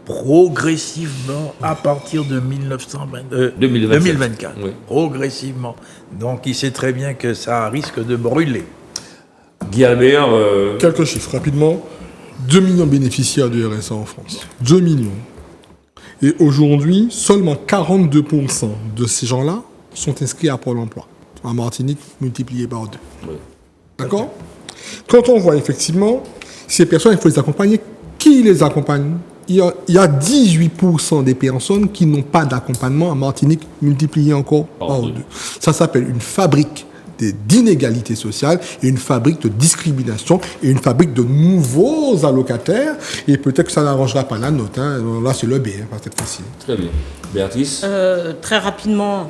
progressivement à partir de 2024. Oui. Progressivement. Donc il sait très bien que ça risque de brûler. Guy Albert, Quelques chiffres rapidement. 2 millions de bénéficiaires du RSA en France. 2 millions. Et aujourd'hui, seulement 42% de ces gens-là sont inscrits à Pôle emploi. En Martinique, multiplié par 2. Oui. D'accord? Quand on voit effectivement ces personnes, il faut les accompagner. Qui les accompagne? Il y a 18% des personnes qui n'ont pas d'accompagnement en Martinique, multiplié encore par 2. Ça s'appelle une fabrique d'inégalités sociales et une fabrique de discrimination et une fabrique de nouveaux allocataires. Et peut-être que ça n'arrangera pas la note. Hein. Là, c'est le B, hein, pas cette fois-ci. Très bien. Béatrice? Très rapidement,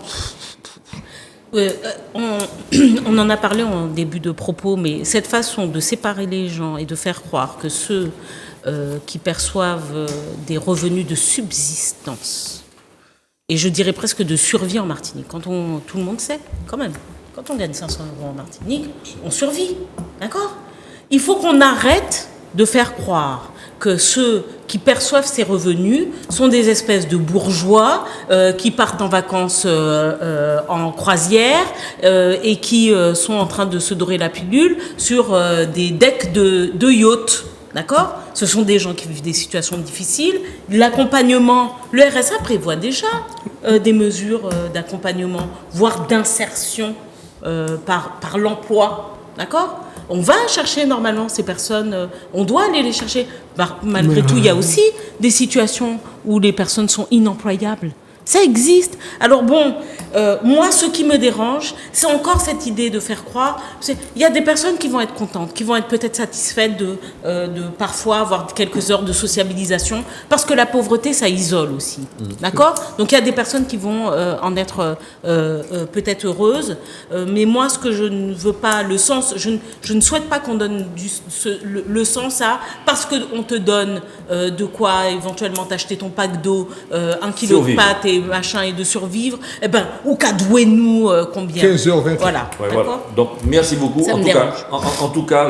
on en a parlé en début de propos, mais cette façon de séparer les gens et de faire croire que ceux qui perçoivent des revenus de subsistance, et je dirais presque de survie en Martinique, tout le monde sait, quand même, quand on gagne 500 € en Martinique, on survit, d'accord? Il faut qu'on arrête de faire croire que ceux qui perçoivent ces revenus sont des espèces de bourgeois qui partent en vacances en croisière et qui sont en train de se dorer la pilule sur des decks de yachts. D'accord? Ce sont des gens qui vivent des situations difficiles. L'accompagnement, le RSA prévoit déjà des mesures d'accompagnement, voire d'insertion par l'emploi. D'accord? On va chercher normalement ces personnes, on doit aller les chercher. Malgré tout, il y a aussi des situations où les personnes sont inemployables. Ça existe. Alors bon, moi, ce qui me dérange, c'est encore cette idée de faire croire. Il y a des personnes qui vont être contentes, qui vont être peut-être satisfaites de parfois avoir quelques heures de sociabilisation, parce que la pauvreté, ça isole aussi. D'accord? Donc il y a des personnes qui vont en être peut-être heureuses, mais moi, ce que je ne veux pas, le sens, je ne souhaite pas qu'on donne le sens à parce qu'on te donne de quoi éventuellement t'acheter ton pack d'eau, 1 kilo de pâtes et machin et de survivre, eh ben, ou cadouez-nous combien 15h20. Voilà. Ouais, voilà. Donc, merci beaucoup. Ça En tout cas,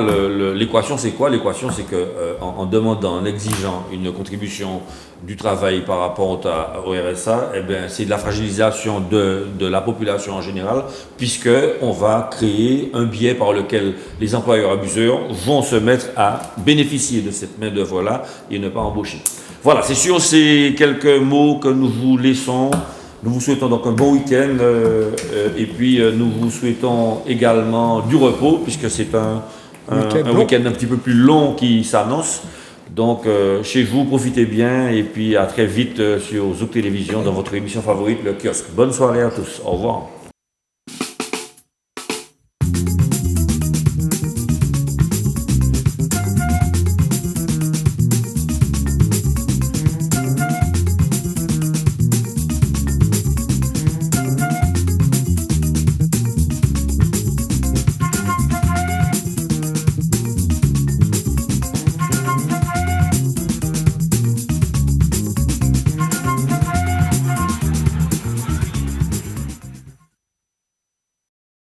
l'équation, c'est quoi? L'équation, c'est que en demandant, en exigeant une contribution du travail par rapport au RSA, eh ben, c'est de la fragilisation de la population en général, puisque on va créer un biais par lequel les employeurs abuseurs vont se mettre à bénéficier de cette main-d'œuvre-là et ne pas embaucher. Voilà, c'est sur ces quelques mots que nous vous laissons. Nous vous souhaitons donc un bon week-end et puis nous vous souhaitons également du repos, puisque c'est un week-end un petit peu plus long qui s'annonce. Donc chez vous, profitez bien et puis à très vite sur Zouk Télévision dans votre émission favorite, le kiosque. Bonne soirée à tous. Au revoir.